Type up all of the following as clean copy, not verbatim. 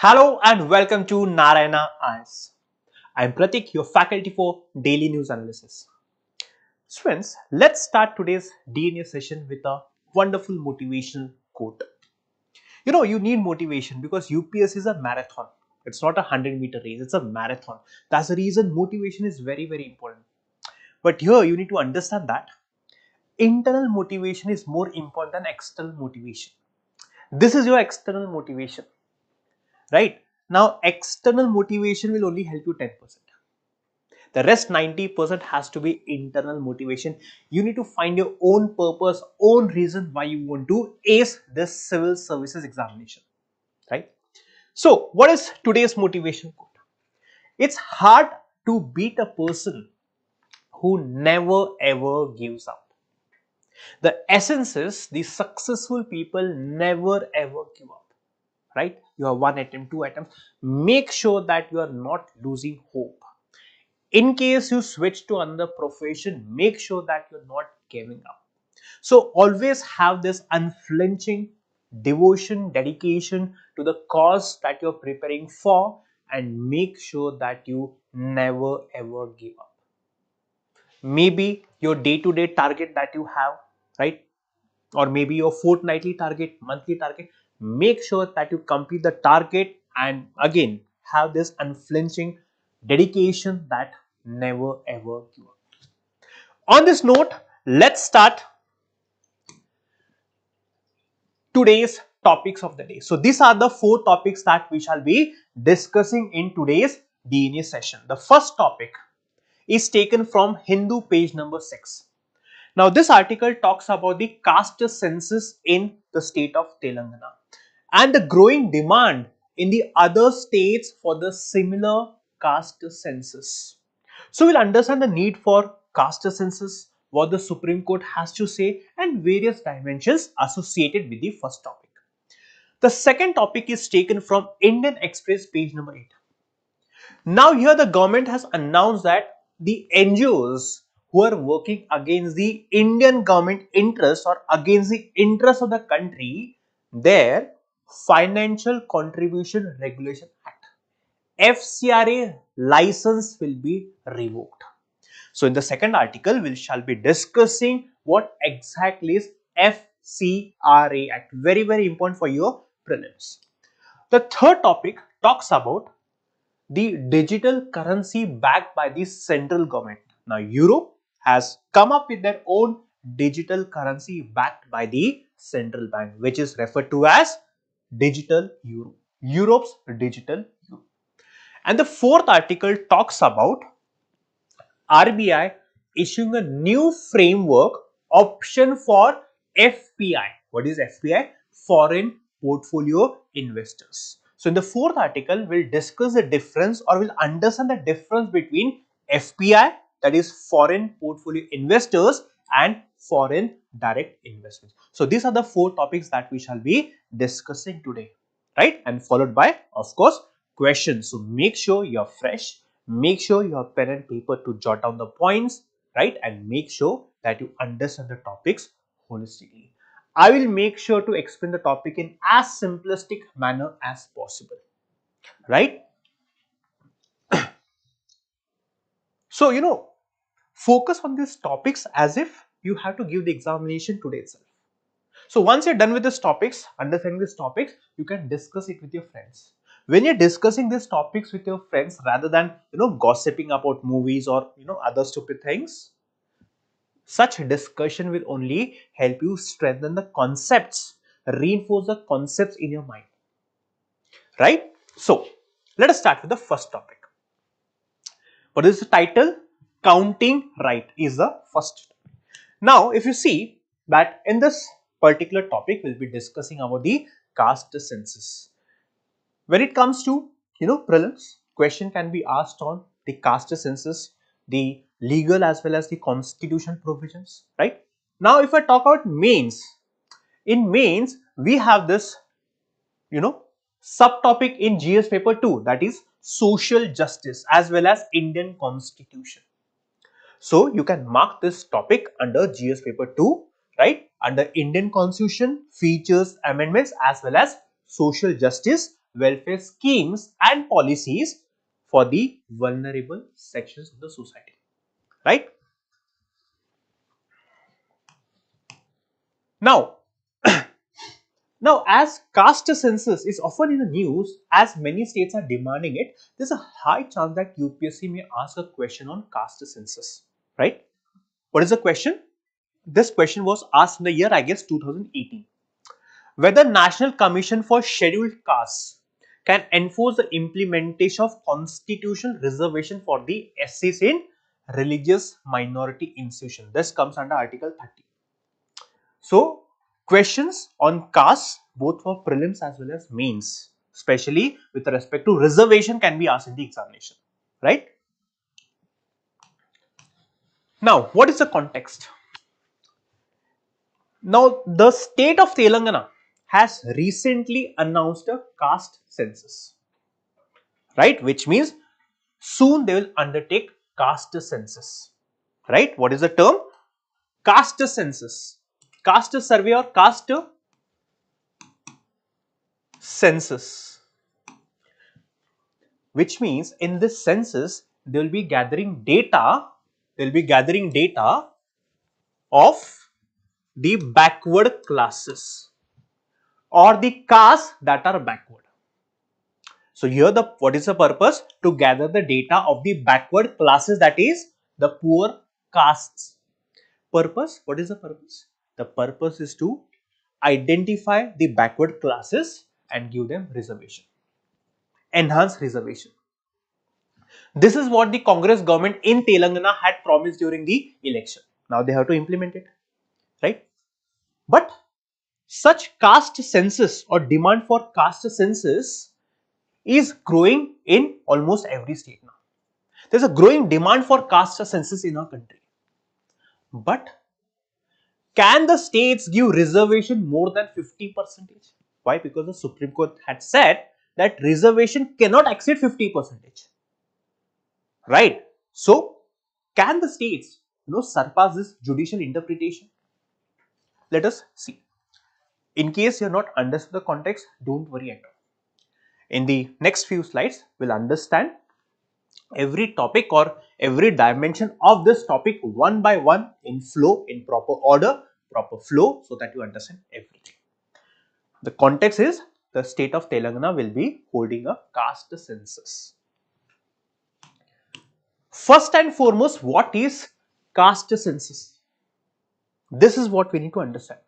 Hello and welcome to Narayana IAS. I am Pratik, your faculty for daily news analysis. Friends, let's start today's DNA session with a wonderful motivational quote. You need motivation because UPSC is a marathon. It's not a 100-meter race, it's a marathon. That's the reason motivation is very, very important. But here you need to understand that internal motivation is more important than external motivation. This is your external motivation, right? Now, external motivation will only help you 10%. The rest 90% has to be internal motivation. You need to find your own purpose, own reason why you want to ace this civil services examination, right? So, what is today's motivation quote? It's hard to beat a person who never ever gives up. The essence is the successful people never ever give up, right? You have one attempt, two attempts. Make sure that you are not losing hope. In case you switch to another profession, make sure that you're not giving up. So always have this unflinching devotion, dedication to the cause that you're preparing for, and make sure that you never ever give up. Maybe your day-to-day target that you have, right? Or maybe your fortnightly target, monthly target. Make sure that you complete the target and again have this unflinching dedication that never ever give up. On this note, let's start today's topics of the day. So these are the four topics that we shall be discussing in today's DNA session. The first topic is taken from Hindu page number 6. Now this article talks about the caste census in the state of Telangana and the growing demand in the other states for the similar caste census. So we'll understand the need for caste census, what the Supreme Court has to say, and various dimensions associated with the first topic. The second topic is taken from Indian Express page number 8. Now here the government has announced that the NGOs who are working against the Indian government interest or against the interest of the country, their Financial Contribution Regulation Act FCRA license will be revoked. So in the second article, we shall be discussing what exactly is FCRA Act. Very, very important for your prelims. The third topic talks about the digital currency backed by the central government. Now, Europe has come up with their own digital currency backed by the central bank, which is referred to as digital euro. Europe's digital euro. And the fourth article talks about RBI issuing a new framework option for FPI. What is FPI? Foreign Portfolio Investors. So in the fourth article, we'll discuss the difference or we'll understand the difference between FPI, that is Foreign Portfolio Investors, and Foreign Direct Investments. So these are the four topics that we shall be discussing today, right? And followed by, of course, questions. So make sure you're fresh. Make sure you have pen and paper to jot down the points, right? And make sure that you understand the topics holistically. I will make sure to explain the topic in as simplistic manner as possible, right? So, focus on these topics as if you have to give the examination today itself. So once you're done with these topics, understanding these topics, you can discuss it with your friends. When you're discussing these topics with your friends, rather than gossiping about movies or other stupid things, such discussion will only help you strengthen the concepts, reinforce the concepts in your mind, right? So let us start with the first topic. What is the title? Counting right is the first. Now, if you see that in this particular topic, we'll be discussing about the caste census. When it comes to prelims, question can be asked on the caste census, the legal as well as the constitution provisions, right? Now, if I talk about mains, in mains we have this subtopic in GS paper 2, that is social justice as well as Indian constitution. So you can mark this topic under GS paper 2, right? Under Indian constitution, features, amendments as well as social justice welfare schemes and policies for the vulnerable sections of the society, right? Now, now as caste census is often in the news as many states are demanding it, there's a high chance that UPSC may ask a question on caste census, right? What is the question? This question was asked in the year, I guess, 2018. Whether National Commission for Scheduled Castes can enforce the implementation of constitutional reservation for the SCs in religious minority institution. This comes under Article 30. So, questions on castes both for prelims as well as mains, especially with respect to reservation, can be asked in the examination, right? Now, what is the context? Now, the state of Telangana has recently announced a caste census, right? Which means soon they will undertake caste census, right? What is the term? Caste census, caste survey or caste census, which means in this census they will be gathering data, of the backward classes or the castes that are backward. So here the what is the purpose? To gather the data of the backward classes, that is the poor castes. Purpose? What is the purpose? The purpose is to identify the backward classes and give them reservation. Enhance reservation. This is what the Congress government in Telangana had promised during the election. Now they have to implement it, right? But such caste census or demand for caste census is growing in almost every state now. There's a growing demand for caste census in our country. But can the states give reservation more than 50%? Why? Because the Supreme Court had said that reservation cannot exceed 50%. Right? So, can the states surpass this judicial interpretation? Let us see. In case you have not understood the context, don't worry at all. In the next few slides, we'll understand every topic or every dimension of this topic one by one in flow, in proper order, proper flow, so that you understand everything. The context is the state of Telangana will be holding a caste census. First and foremost, what is caste census? This is what we need to understand.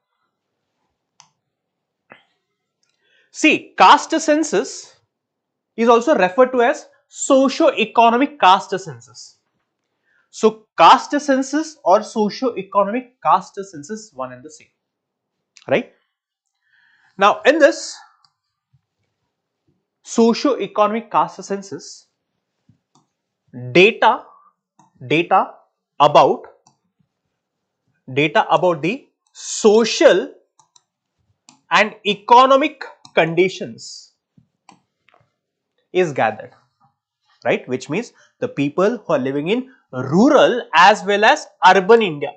See, caste census is also referred to as socio-economic caste census. So, caste census or socio-economic caste census, one and the same, right? Now, in this socio-economic caste census, data about the social and economic conditions is gathered, right? Which means the people who are living in rural as well as urban India.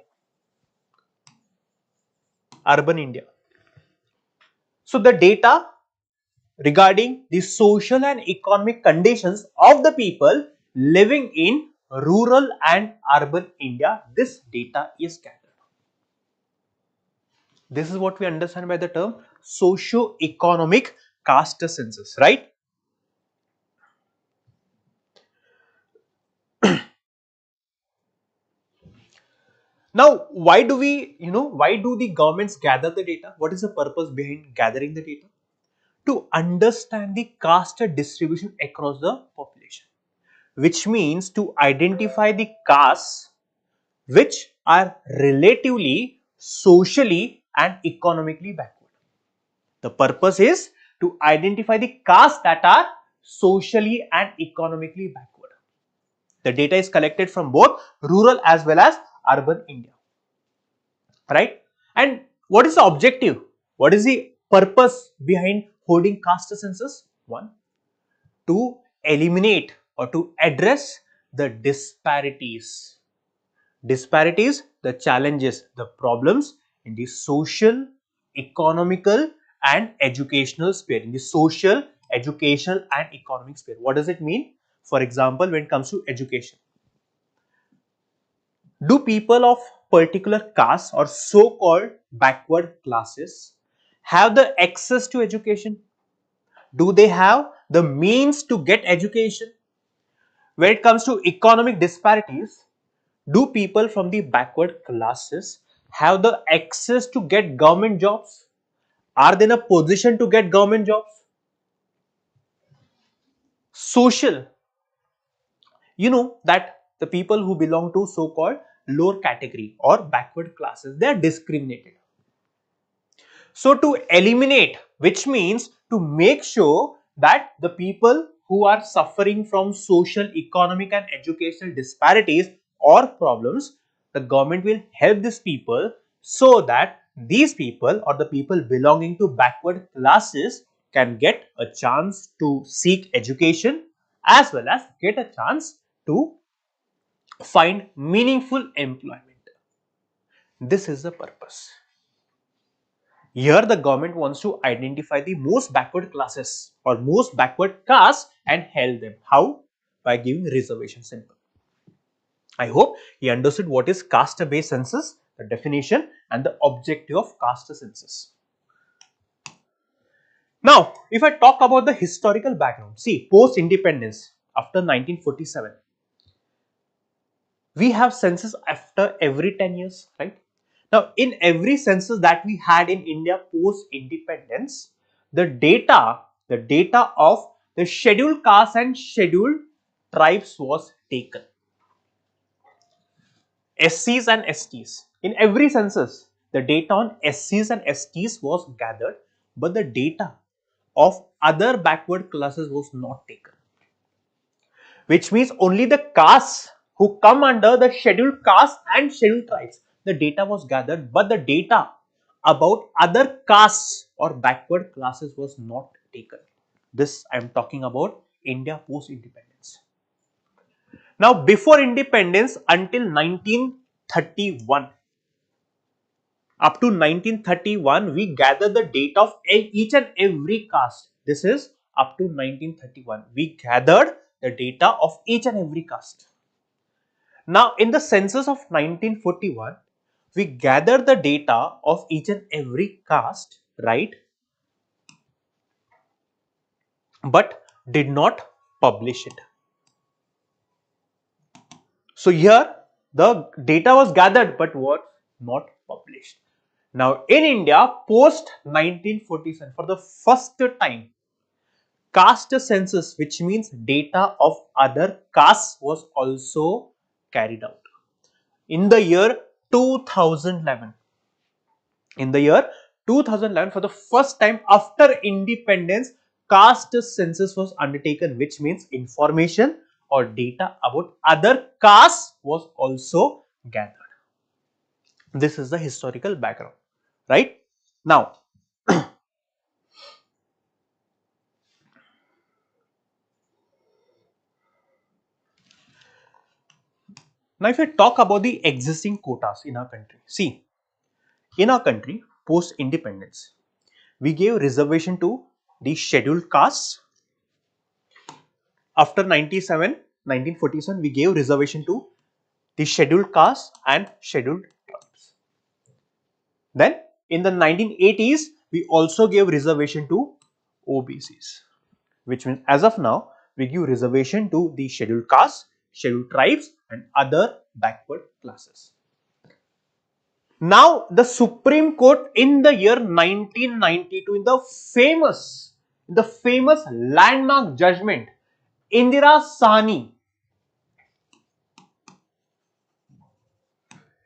So the data regarding the social and economic conditions of the people living in rural and urban India, this data is gathered. This is what we understand by the term socio-economic caste census, right? Now, why do the governments gather the data? What is the purpose behind gathering the data? To understand the caste distribution across the population, which means to identify the castes which are relatively socially and economically backward. The purpose is to identify the castes that are socially and economically backward. The data is collected from both rural as well as urban India, right? And what is the objective? What is the purpose behind holding caste census? One, to eliminate or to address the disparities, the challenges, the problems in the social, economical and educational sphere, in the social, educational and economic sphere. What does it mean? For example, when it comes to education, do people of particular caste or so-called backward classes have the access to education? Do they have the means to get education? When it comes to economic disparities, do people from the backward classes have the access to get government jobs? Are they in a position to get government jobs? Social, you know that the people who belong to so-called lower category or backward classes, they are discriminated. So to eliminate, which means to make sure that the people who are suffering from social, economic and educational disparities or problems, the government will help these people so that these people or the people belonging to backward classes can get a chance to seek education as well as get a chance to find meaningful employment. This is the purpose. Here the government wants to identify the most backward classes or most backward castes and help them. How? By giving reservation. Simple. I hope you understood what is caste-based census, the definition and the objective of caste census. Now, if I talk about the historical background, see, post-independence after 1947, we have census after every 10 years, right? Now, in every census that we had in India post-independence, the data of the scheduled castes and scheduled tribes was taken. SCs and STs. In every census, the data on SCs and STs was gathered, but the data of other backward classes was not taken. Which means only the castes who come under the scheduled castes and scheduled tribes, the data was gathered, but the data about other castes or backward classes was not taken. This I am talking about India post independence. Now, before independence until 1931, up to 1931, we gather the data of each and every caste. This is up to 1931. We gathered the data of each and every caste. Now, in the census of 1941, we gathered the data of each and every caste, right? But did not publish it. So here the data was gathered but was not published. Now in India post 1947, for the first time, caste census, which means data of other castes, was also carried out in the year 2011. In the year 2011, for the first time after independence, caste census was undertaken, which means information or data about other castes was also gathered. This is the historical background, right? Now, now if I talk about the existing quotas in our country, see, in our country post independence, we gave reservation to the scheduled castes. After 1947, we gave reservation to the scheduled castes and scheduled tribes. Then in the 1980s, we also gave reservation to OBCs, which means as of now, we give reservation to the scheduled castes, scheduled tribes and other backward classes. Now, the Supreme Court in the year 1992, in the famous landmark judgment, Indira Sahni,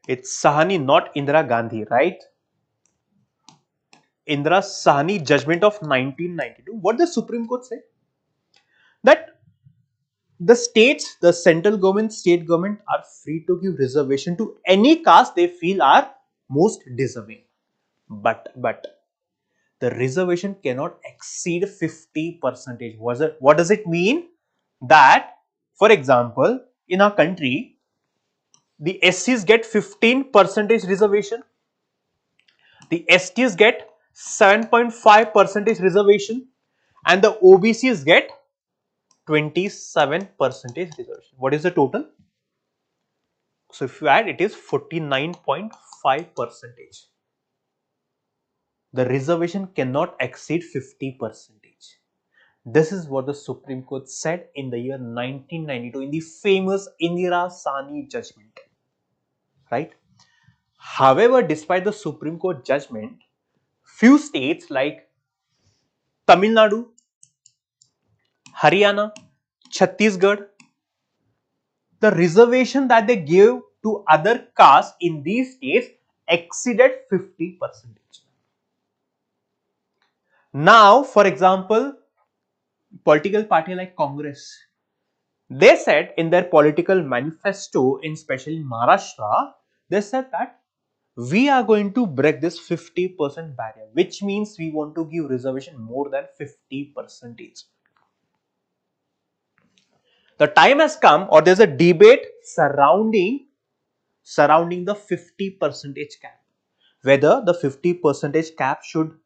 it's Sahani, not Indira Gandhi, right? Indira Sahni judgment of 1992. What the Supreme Court said? That the states, the central government, state government are free to give reservation to any caste they feel are most deserving. But the reservation cannot exceed 50%. What does it mean? That, for example, in our country, the SCs get 15% reservation, the STs get 7.5% reservation, and the OBCs get 27% reservation. What is the total? So if you add, it is 49.5%. The reservation cannot exceed 50%. This is what the Supreme Court said in the year 1992 in the famous Indira Sani judgment, right? However, despite the Supreme Court judgment, few states like Tamil Nadu, Haryana, Chhattisgarh, the reservation that they gave to other castes in these states exceeded 50%. Now, for example, political party like Congress, they said in their political manifesto, in especially Maharashtra, they said that we are going to break this 50% barrier, which means we want to give reservation more than 50%. The time has come, or there's a debate surrounding the 50% cap, whether the 50% cap should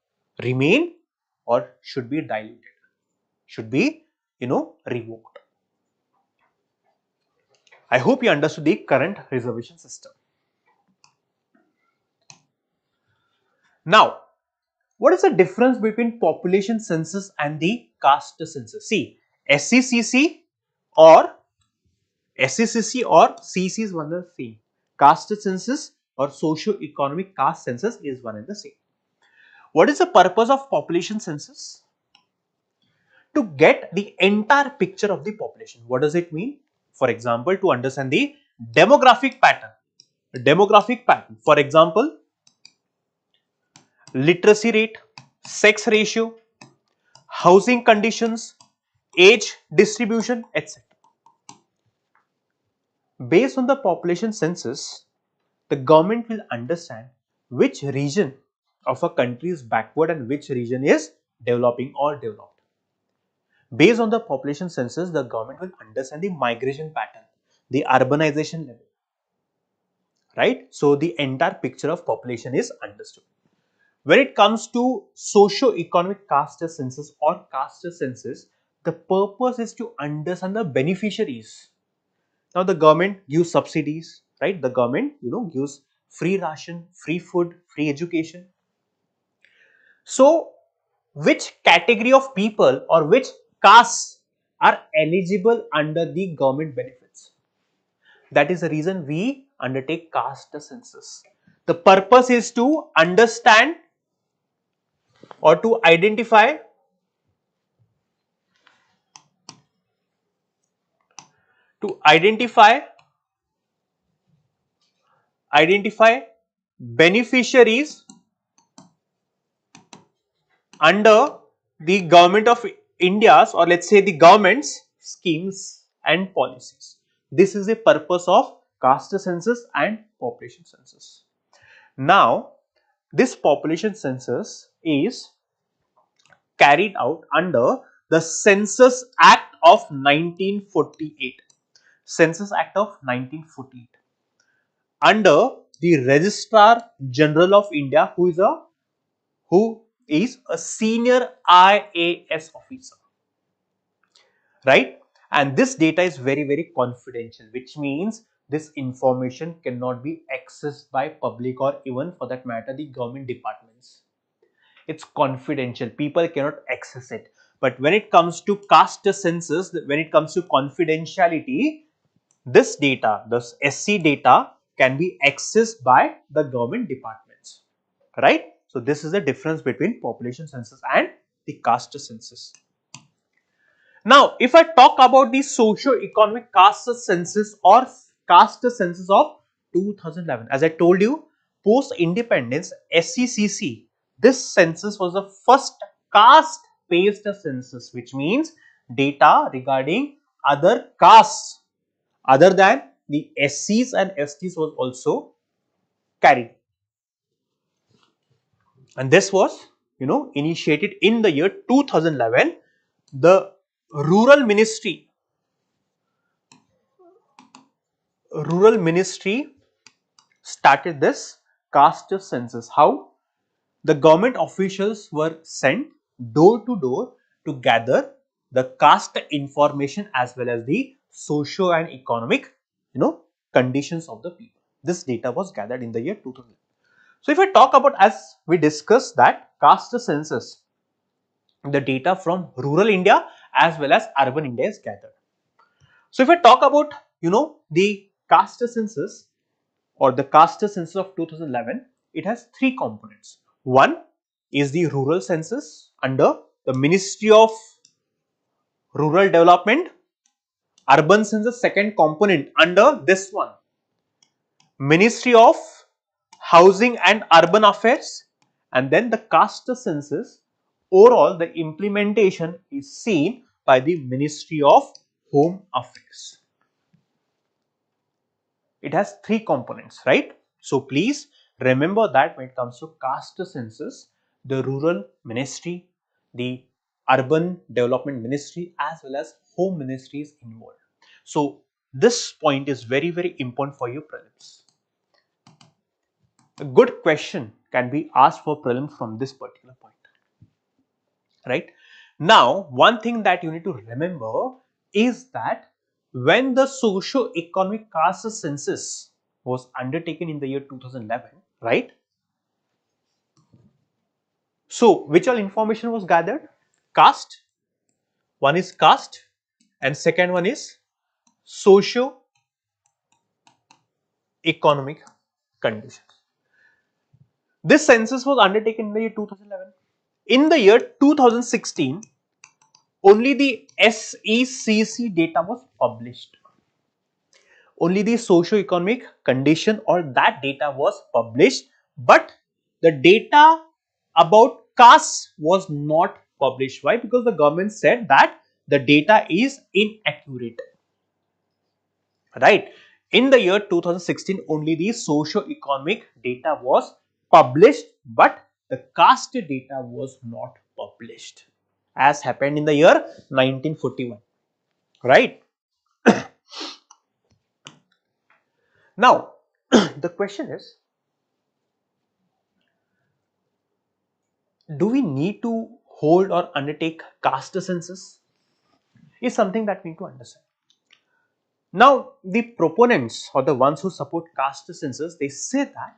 remain or should be diluted, should be revoked. I hope you understood the current reservation system. Now, what is the difference between population census and the caste census? See, SCCC or CC is one and the same. Caste census or socio-economic caste census is one and the same. What is the purpose of population census? To get the entire picture of the population. What does it mean? For example, to understand the demographic pattern. For example, literacy rate, sex ratio, housing conditions, age distribution, etc. Based on the population census, the government will understand which region of a country is backward and which region is developing or developed. Based on the population census, the government will understand the migration pattern, the urbanization level, right? So the entire picture of population is understood. When it comes to socio-economic caste census or caste census, the purpose is to understand the beneficiaries. Now the government gives subsidies, right? The government, gives free ration, free food, free education. So which category of people or which castes are eligible under the government benefits? That is the reason we undertake caste census. The purpose is to understand or to identify beneficiaries under the government of India's, or let's say the government's schemes and policies. This is the purpose of caste census and population census. Now, this population census is carried out under the Census Act of 1948. Census Act of 1948. Under the Registrar General of India, who is a senior IAS officer, right? And this data is very, very confidential, which means this information cannot be accessed by public or even for that matter the government departments. It's confidential, people cannot access it. But when it comes to caste census, when it comes to confidentiality, this data, this SC data can be accessed by the government departments, right? So this is the difference between population census and the caste census. Now, if I talk about the socio-economic caste census or caste census of 2011, as I told you, post-independence SCCC, this census was the first caste-based census, which means data regarding other castes other than the SCs and STs was also carried. And this was, initiated in the year 2011. The Rural Ministry started this caste census. How? The government officials were sent door to door to gather the caste information as well as the socio and economic, conditions of the people. This data was gathered in the year 2000. So if I talk about, as we discussed, that caste census, the data from rural India as well as urban India is gathered. So if I talk about, the caste census or the caste census of 2011, it has three components. One is the rural census under the Ministry of Rural Development. Urban census, second component under this one, Ministry of Housing and Urban Affairs, and then the caste census. Overall, the implementation is seen by the Ministry of Home Affairs. It has three components, right? So please remember that when it comes to caste census, the rural ministry, the urban development ministry as well as home ministry is involved. So this point is very, very important for your prelims. A good question can be asked for prelims from this particular point, right? Now, one thing that you need to remember is that when the socio-economic caste census was undertaken in the year 2011, right? So, which all information was gathered? Caste, one is caste and second one is socio-economic conditions. This census was undertaken in the year 2011. In the year 2016, only the SECC data was published. Only the socio-economic condition or that data was published, but the data about caste was not published. Why? Because the government said that the data is inaccurate, right? In the year 2016, only the socio-economic data was published, but the caste data was not published, as happened in the year 1941, right? Now, the question is, do we need to hold or undertake caste census? Is something that we need to understand. Now, the proponents or the ones who support caste census, they say that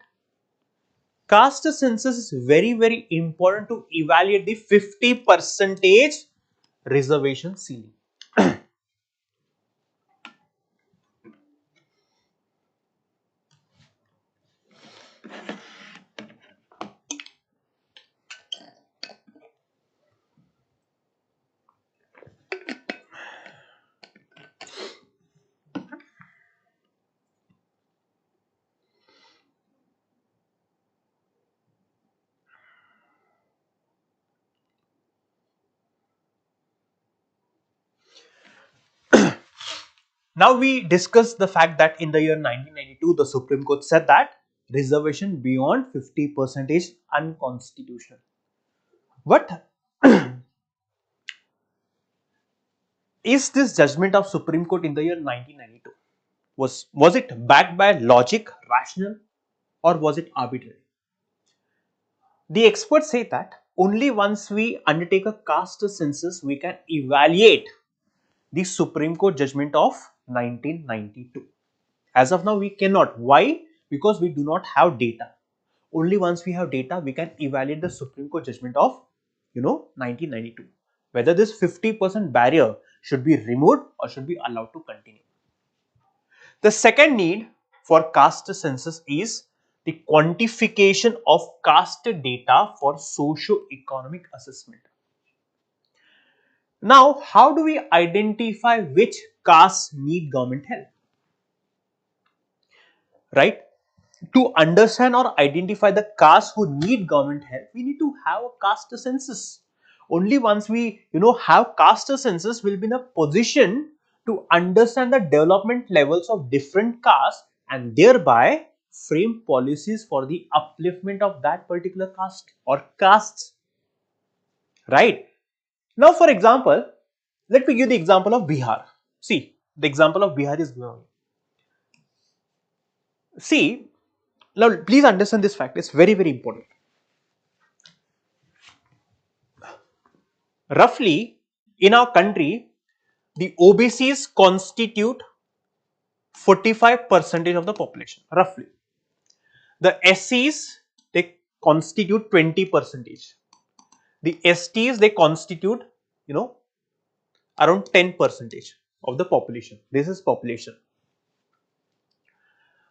caste census is very, very important to evaluate the 50% reservation ceiling. Now, we discussed the fact that in the year 1992, the Supreme Court said that reservation beyond 50% is unconstitutional. But is this judgment of Supreme Court in the year 1992, was it backed by logic, rational, or was it arbitrary? The experts say that only once we undertake a caste census, we can evaluate the Supreme Court judgment of 1992. As of now, we cannot. Why? Because we do not have data. Only once we have data, we can evaluate the Supreme Court judgment of, 1992. Whether this 50% barrier should be removed or should be allowed to continue. The second need for caste census is the quantification of caste data for socio-economic assessment. Now, how do we identify which castes need government help? Right? To understand or identify the castes who need government help, we need to have a caste census. Only once we, have caste census, will be in a position to understand the development levels of different castes and thereby frame policies for the upliftment of that particular caste or castes. Right? Now, for example, let me give the example of Bihar. See, the example of Bihar is given. See, now please understand this fact. It's very, very important. Roughly in our country, the OBCs constitute 45% of the population, roughly. The SCs, they constitute 20%. The STs, they constitute, around 10% of the population. This is population.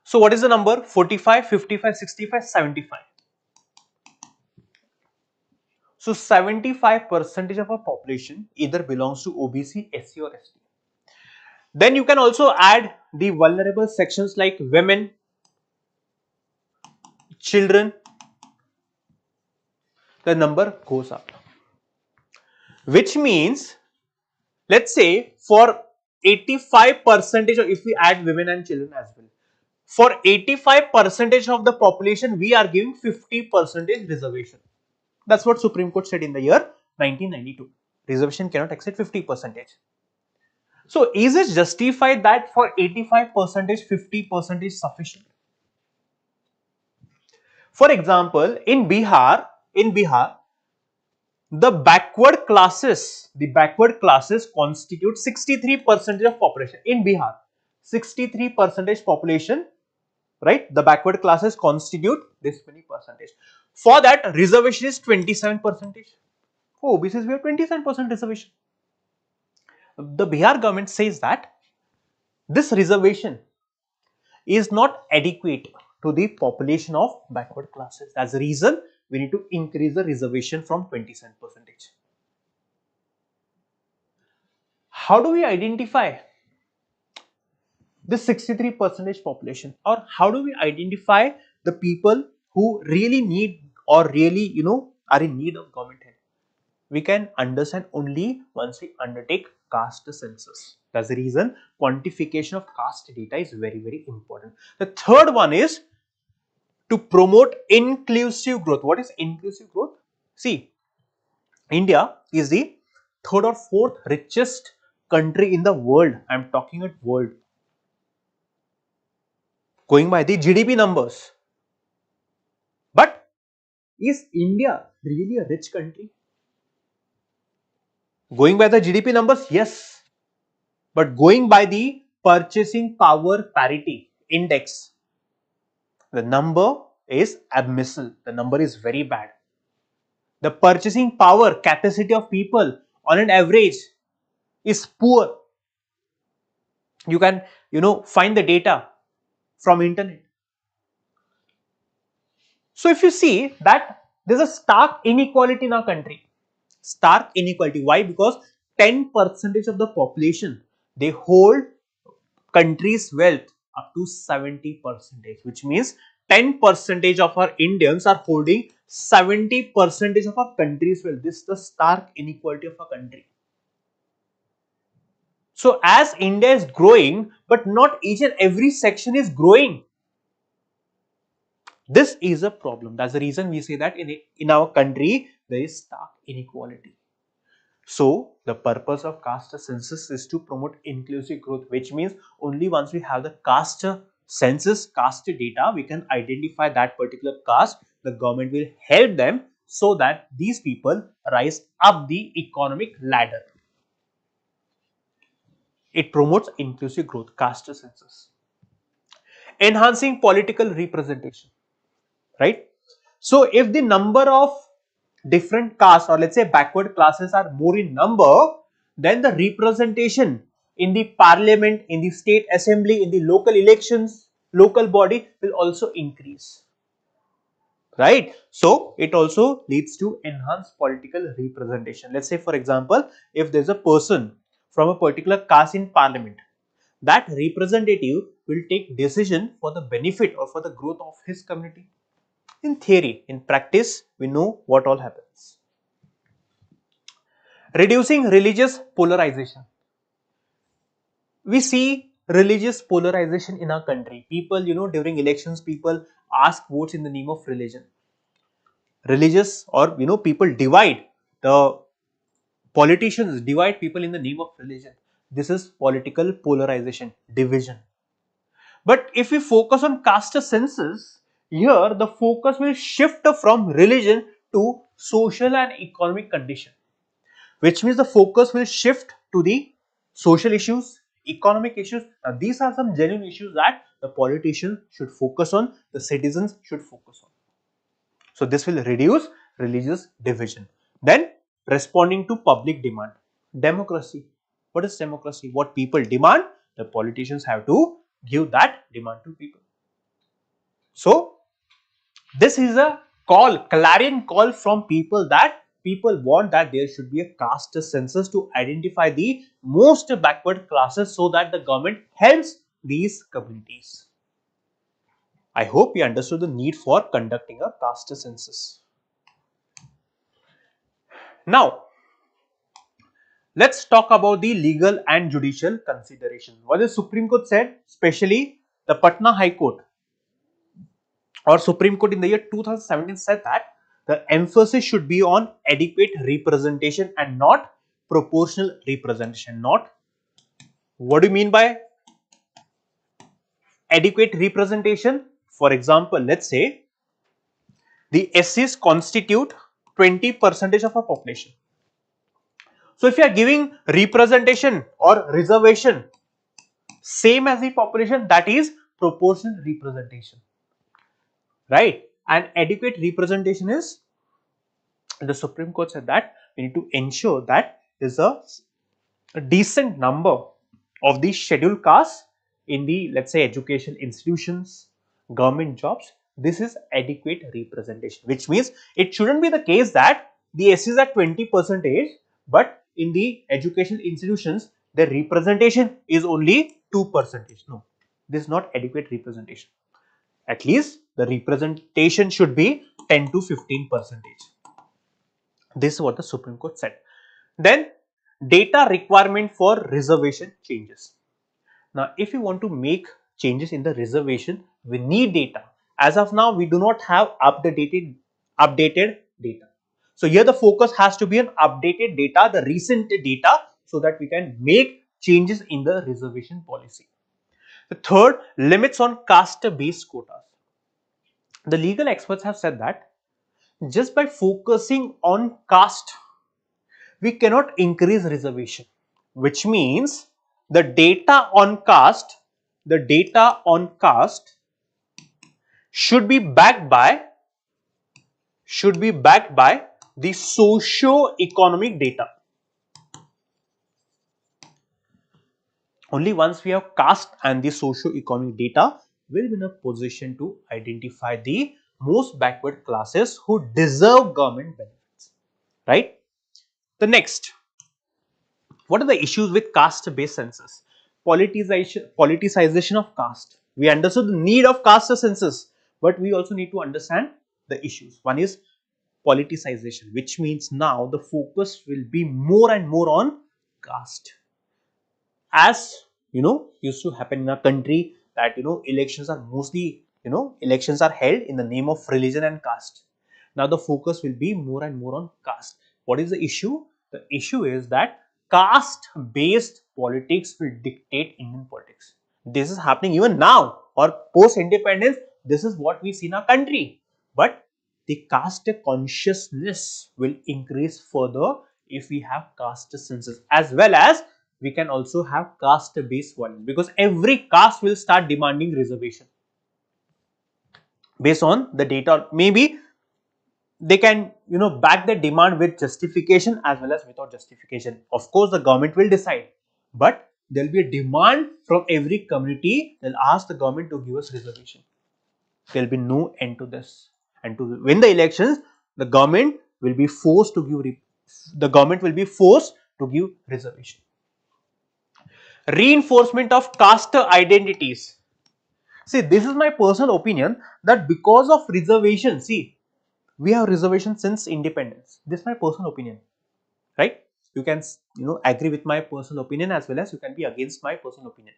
So what is the number? 45, 55, 65, 75. So 75% of our population either belongs to OBC, SC or ST. Then you can also add the vulnerable sections like women, children. The number goes up. Which means, let's say for 85%, or if we add women and children as well, for 85% of the population, we are giving 50% reservation. That's what Supreme Court said in the year 1992. Reservation cannot exceed 50%. So is it justified that for 85%, 50% is sufficient? For example, in Bihar, the backward classes constitute 63% of population in Bihar. 63% population, right? The backward classes constitute this many percentage. For that, reservation is 27%. For OBCs, we have 27% reservation. The Bihar government says that this reservation is not adequate to the population of backward classes. That's the reason we need to increase the reservation from 27%. How do we identify this 63% population, or how do we identify the people who really need or really are in need of government help? We can understand only once we undertake caste census. That's the reason quantification of caste data is very, very important. The third one is to promote inclusive growth. What is inclusive growth? See, India is the third or fourth richest country in the world. I am talking about world. Going by the GDP numbers. But is India really a rich country? Going by the GDP numbers, yes. But going by the purchasing power parity index, the number is abysmal. The number is very bad. The purchasing power capacity of people on an average is poor. You can, find the data from internet. So if you see that there's a stark inequality in our country. Stark inequality. Why? Because 10% of the population, they hold country's wealth up to 70%, which means 10% of our Indians are holding 70% of our country's wealth. This is the stark inequality of our country. So as India is growing, but not each and every section is growing. This is a problem. That's the reason we say that in our country, there is stark inequality. So the purpose of caste census is to promote inclusive growth, which means only once we have the caste census, caste data, we can identify that particular caste. The government will help them so that these people rise up the economic ladder. It promotes inclusive growth, caste census. Enhancing political representation, right? So if the number of different castes, or let's say backward classes, are more in number, then the representation in the parliament, in the state assembly, in the local elections, local body will also increase, right? So it also leads to enhanced political representation. Let's say, for example, if there's a person from a particular caste in parliament, that representative will take decision for the benefit or for the growth of his community. In theory, in practice, we know what all happens. Reducing religious polarization. We see religious polarization in our country. People, during elections, people ask votes in the name of religion. Religious, or people divide, the politicians divide people in the name of religion. This is political polarization, division. But if we focus on caste census, here the focus will shift from religion to social and economic condition. which means the focus will shift to the social issues, economic issues. Now, these are some genuine issues that the politicians should focus on, the citizens should focus on. So, this will reduce religious division. Then, responding to public demand. Democracy. What is democracy? What people demand, the politicians have to give that demand to people. So, this is a call, clarion call from people, that people want that there should be a caste census to identify the most backward classes so that the government helps these communities. I hope you understood the need for conducting a caste census. Now, let's talk about the legal and judicial consideration. What the Supreme Court said, especially the Patna High Court or Supreme Court in the year 2017 said that the emphasis should be on adequate representation and not proportional representation. Not, what do you mean by adequate representation? For example, let's say the SCs constitute 20% of a population. So, if you are giving representation or reservation same as the population, that is proportional representation, right? And adequate representation is, the Supreme Court said that we need to ensure that there is a decent number of the scheduled castes in the, let's say, education institutions, government jobs. This is adequate representation, which means it shouldn't be the case that the SCs are 20%, but in the education institutions the representation is only 2%. No, this is not adequate representation. At least the representation should be 10 to 15%. This is what the Supreme Court said. Then, data requirement for reservation changes. Now, if you want to make changes in the reservation, we need data. As of now, we do not have updated data. So, here the focus has to be on updated data, the recent data, so that we can make changes in the reservation policy. The third, limits on caste-based quotas. The legal experts have said that just by focusing on caste, we cannot increase reservation, which means the data on caste should be backed by the socio-economic data. Only once we have caste and the socio-economic data, we'll be in a position to identify the most backward classes who deserve government benefits, right? The next, what are the issues with caste-based census? Politicization of caste. We understood the need of caste census, but we also need to understand the issues. One is politicization, which means now the focus will be more and more on caste. As used to happen in our country, that elections are mostly, elections are held in the name of religion and caste. Now the focus will be more and more on caste. What is the issue? The issue is that caste based politics will dictate Indian politics. This is happening even now, or post independence. This is what we see in our country, but the caste consciousness will increase further if we have caste census, as well as we can also have caste based violence, because every caste will start demanding reservation based on the data. Maybe they can back the demand with justification as well as without justification. Of course, the government will decide, but there will be a demand from every community. They'll ask the government to give us reservation. There will be no end to this, and to win the elections, the government will be forced to give reservation. Reinforcement of caste identities. See, this is my personal opinion, that because of reservation, see, we have reservation since independence. This is my personal opinion, right? You can agree with my personal opinion as well as you can be against my personal opinion.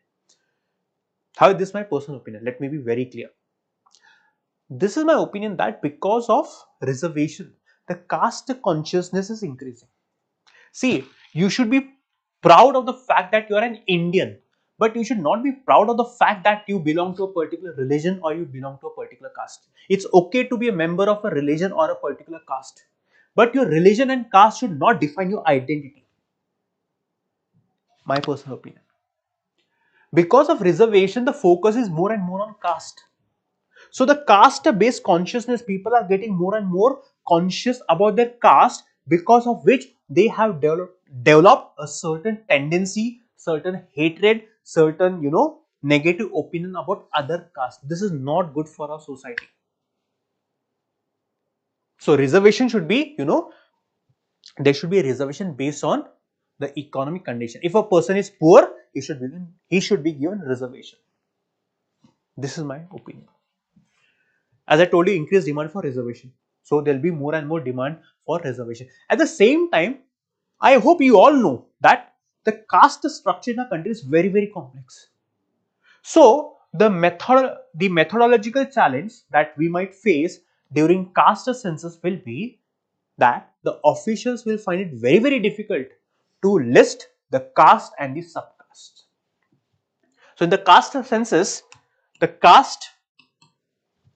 How is this my personal opinion? Let me be very clear. This is my opinion that because of reservation, the caste consciousness is increasing. See, you should be proud of the fact that you are an Indian, but you should not be proud of the fact that you belong to a particular religion or you belong to a particular caste. It's okay to be a member of a religion or a particular caste, but your religion and caste should not define your identity. My personal opinion. Because of reservation, the focus is more and more on caste. So the caste-based consciousness, people are getting more and more conscious about their caste, because of which they have developed a certain tendency, certain hatred, certain negative opinion about other caste. This is not good for our society. So reservation should be, there should be a reservation based on the economic condition. If a person is poor, he should be given reservation. This is my opinion. As I told you, increased demand for reservation. So there will be more and more demand for reservation. At the same time, I hope you all know that the caste structure in our country is very, very complex. So the methodological challenge that we might face during caste census will be that the officials will find it very, very difficult to list the caste and the subcaste. So in the caste census, the caste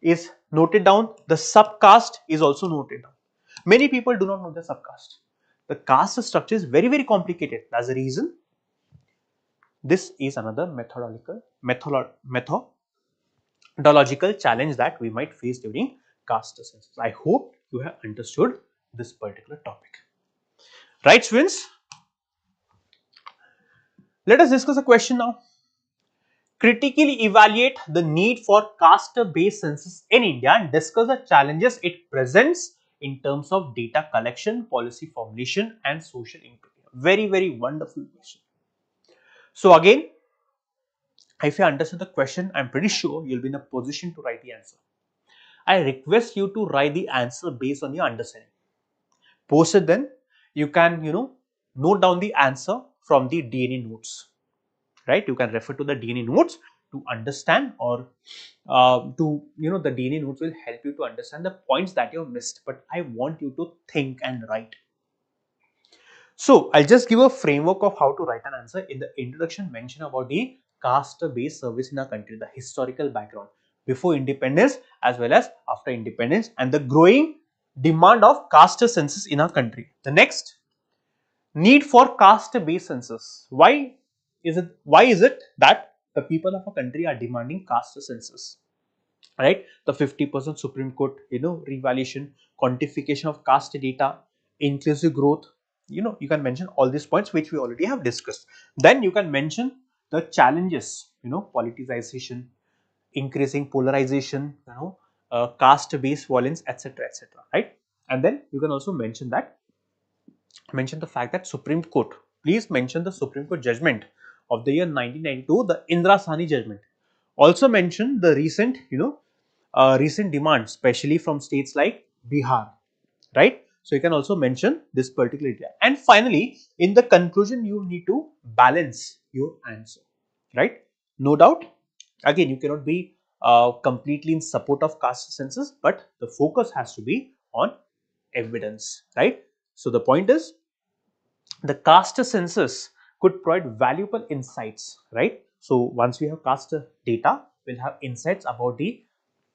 is noted down, the subcaste is also noted down. Many people do not know the subcaste. The caste structure is very, very complicated. That's the reason this is another methodological challenge that we might face during caste census. I hope you have understood this particular topic. Right, students? Let us discuss a question now. Critically evaluate the need for caste-based census in India and discuss the challenges it presents in terms of data collection, policy formulation and social impact. Very, very wonderful question. So again, if you understand the question, I'm pretty sure you'll be in a position to write the answer. I request you to write the answer based on your understanding. Post it, then you can, note down the answer from the DNA notes. Right? You can refer to the DNA notes to understand, or the DNA notes will help you to understand the points that you have missed. But I want you to think and write. So I'll just give a framework of how to write an answer. In the introduction, mention about the caste-based service in our country, the historical background before independence as well as after independence, and the growing demand of caste census in our country. The next, need for caste-based census. Why is it that the people of a country are demanding caste census? Right, the 50% Supreme Court, revaluation, quantification of caste data, inclusive growth. You can mention all these points which we already have discussed. Then you can mention the challenges, politicization, increasing polarization, caste-based violence, etc., etc. Right, and then you can also mention the fact that Supreme Court. Please mention the Supreme Court judgment of the year 1992, the Indira Sahni judgment. Also mention the recent, recent demands, especially from states like Bihar, right? So you can also mention this particular area. And finally, in the conclusion, you need to balance your answer, right? No doubt. Again, you cannot be completely in support of caste census, but the focus has to be on evidence, right? So the point is, the caste census could provide valuable insights, right? So once we have caste data, we'll have insights about the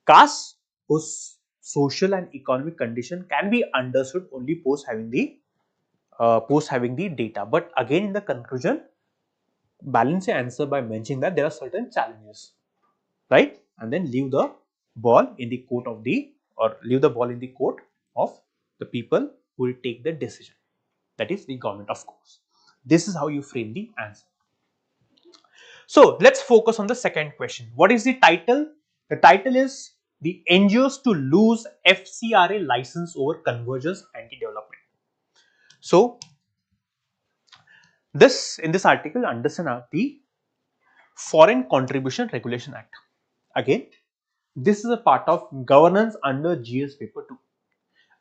caste whose social and economic condition can be understood only post having the data. But again, in the conclusion, balance your answer by mentioning that there are certain challenges, right? And then leave the ball in the court of the people who will take the decision. That is the government, of course. This is how you frame the answer. So let's focus on the second question. What is the title? The title is the NGOs to lose FCRA license over convergence anti-development. So in this article, understand the Foreign Contribution Regulation Act. Again, this is a part of governance under GS paper 2.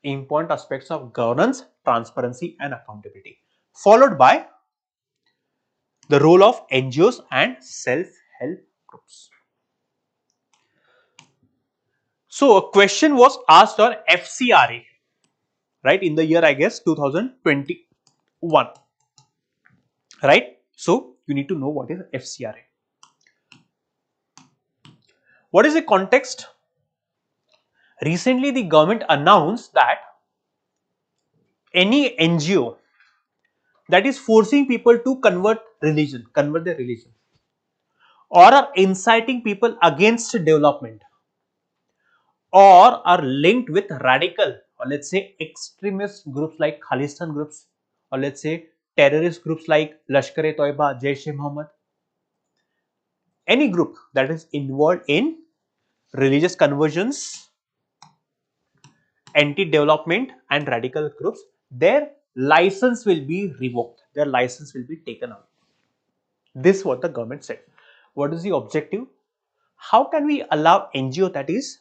Important aspects of governance, transparency and accountability, followed by the role of NGOs and self-help groups. So a question was asked on FCRA, right, in the year, I guess, 2021, right? So you need to know what is FCRA. What is the context? Recently, the government announced that any NGO that is forcing people to convert their religion, or are inciting people against development, or are linked with radical or let's say extremist groups like Khalistan groups, or let's say terrorist groups like Lashkar-e-Toiba, Jaish-e-Mohammed, any group that is involved in religious conversions, anti-development and radical groups, their license will be revoked, their license will be taken out. This is what the government said. What is the objective? How can we allow NGO that is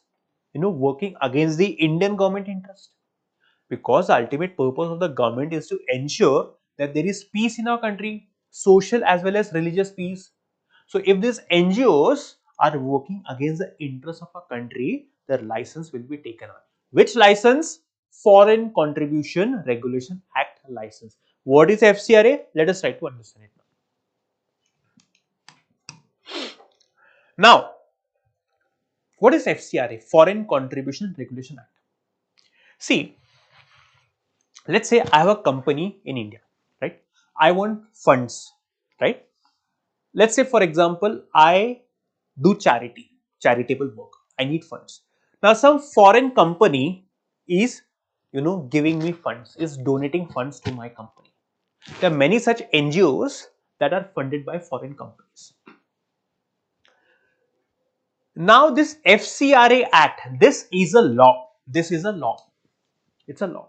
working against the Indian government interest? Because the ultimate purpose of the government is to ensure that there is peace in our country, social as well as religious peace. So if these NGOs are working against the interests of a country, their license will be taken out. Which license? Foreign Contribution Regulation Act license. What is FCRA? Let us try to understand it now. Now, what is FCRA? Foreign Contribution Regulation Act. See, let's say I have a company in India, right? I want funds, right? Let's say, for example, I do charitable work. I need funds. Now, some foreign company is, giving me funds, is donating funds to my company. There are many such NGOs that are funded by foreign companies. Now, this FCRA Act, this is a law. This is a law. It's a law.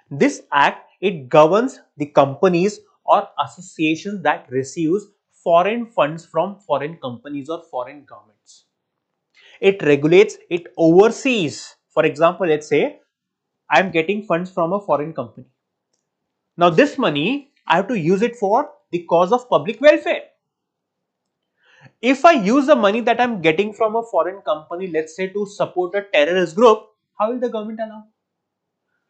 This act, it governs the companies or associations that receives foreign funds from foreign companies or foreign governments. It regulates, it oversees. For example, let's say I am getting funds from a foreign company. Now this money, I have to use it for the cause of public welfare. If I use the money that I am getting from a foreign company, let's say to support a terrorist group, how will the government allow?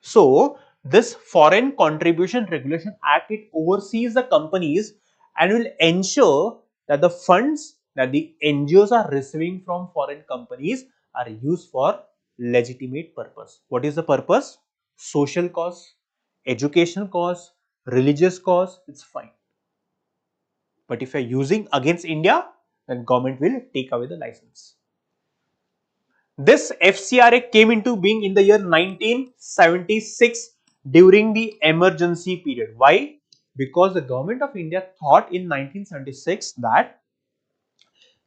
So, this Foreign Contribution Regulation Act, it oversees the companies and will ensure that the funds that the NGOs are receiving from foreign companies are used for legitimate purpose. What is the purpose? Social cause, educational cause, religious cause, it's fine. But if you are using against India, then government will take away the license. This FCRA came into being in the year 1976 during the emergency period. Why? Because the government of India thought in 1976 that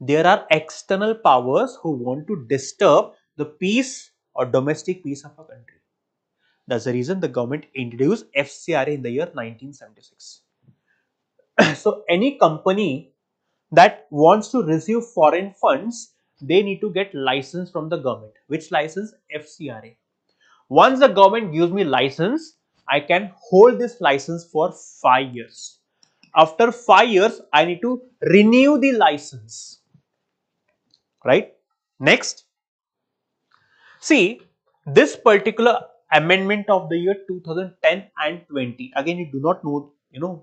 there are external powers who want to disturb the peace or domestic peace of a country. That's the reason the government introduced FCRA in the year 1976. So any company that wants to receive foreign funds, they need to get license from the government. Which license? FCRA. Once the government gives me license, I can hold this license for 5 years. After 5 years, I need to renew the license. Right? Next, see this particular amendment of the year 2010 and 20. Again, you do not know,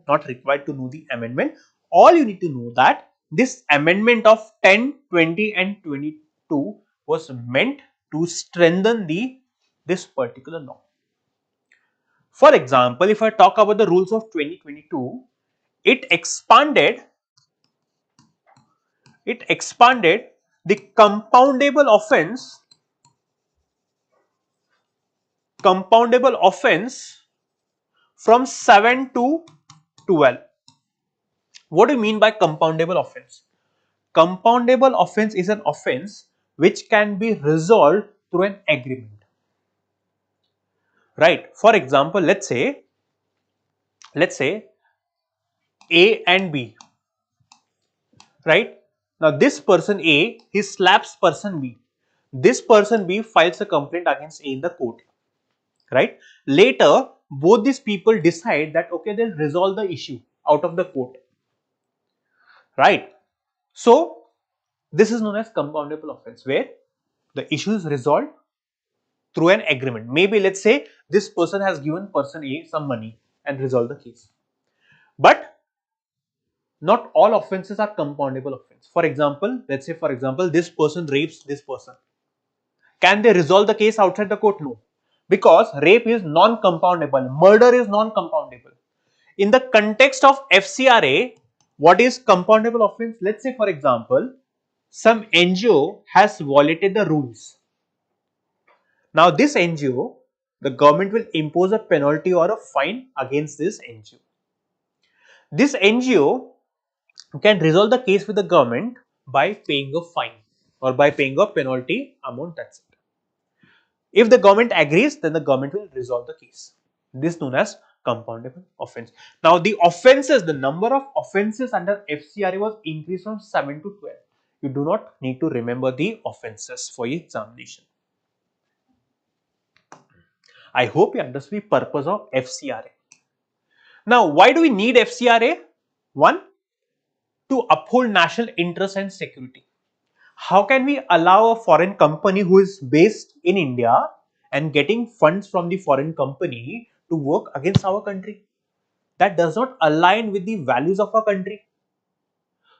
not required to know the amendment. All you need to know that this amendment of 10, 20 and 22 was meant to strengthen this particular law. For example, if I talk about the rules of 2022, it expanded the compoundable offense from 7 to 12. What do you mean by compoundable offense? Compoundable offense is an offense which can be resolved through an agreement. Right? For example, let's say A and B. Right? Now this person A, he slaps person B. This person B files a complaint against A in the court. Right? Later, both these people decide that okay, they'll resolve the issue out of the court. Right? So this is known as compoundable offense, where the issue is resolved through an agreement. Maybe let's say this person has given person A some money and resolved the case. But not all offenses are compoundable offense. For example, let's say this person rapes this person. Can they resolve the case outside the court? No. because rape is non-compoundable, murder is non-compoundable. In the context of FCRA, what is compoundable offence? Let's say, for example, some NGO has violated the rules. Now, this NGO, the government will impose a penalty or a fine against this NGO. This NGO can resolve the case with the government by paying a fine or by paying a penalty amount, that's it. If the government agrees, then the government will resolve the case. This is known as compoundable offence. Now, the offences, the number of offences under FCRA was increased from 7 to 12. You do not need to remember the offences for your examination. I hope you understand the purpose of FCRA. Now, why do we need FCRA? One, to uphold national interest and security. How can we allow a foreign company who is based in India and getting funds from the foreign company to work against our country? That does not align with the values of our country.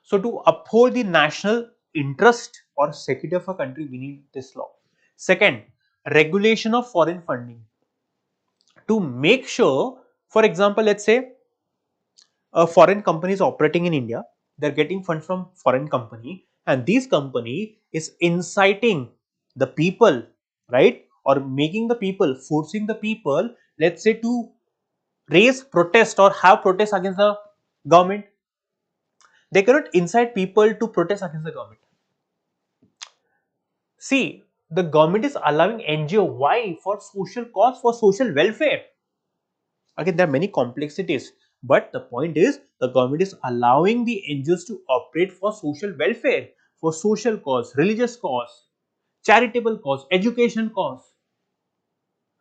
So, to uphold the national interest or security of a country, we need this law. Second, regulation of foreign funding. To make sure, for example, let's say a foreign company is operating in India, they are getting funds from foreign company, and this company is inciting the people, right, or making the people, forcing the people, let's say, to raise protest or have protest against the government. They cannot incite people to protest against the government. See, the government is allowing NGO. Why? For social cause, for social welfare. Again, there are many complexities, but the point is the government is allowing the NGOs to operate for social welfare, for social cause, religious cause, charitable cause, education cause.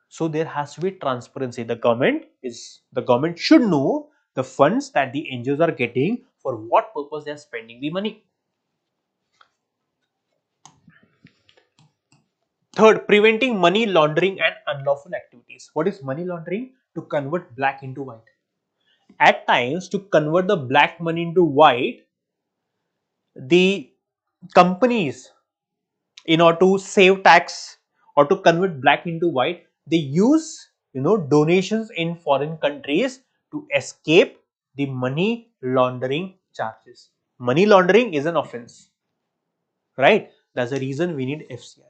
So there has to be transparency. The government should know the funds that the NGOs are getting, for what purpose they are spending the money. Third, preventing money laundering and unlawful activities. What is money laundering? To convert black into white. At times, to convert the black money into white, the companies, in order to save tax or to convert black into white, they use donations in foreign countries to escape the money laundering charges. Money laundering is an offense, right? That's the reason we need FCRA.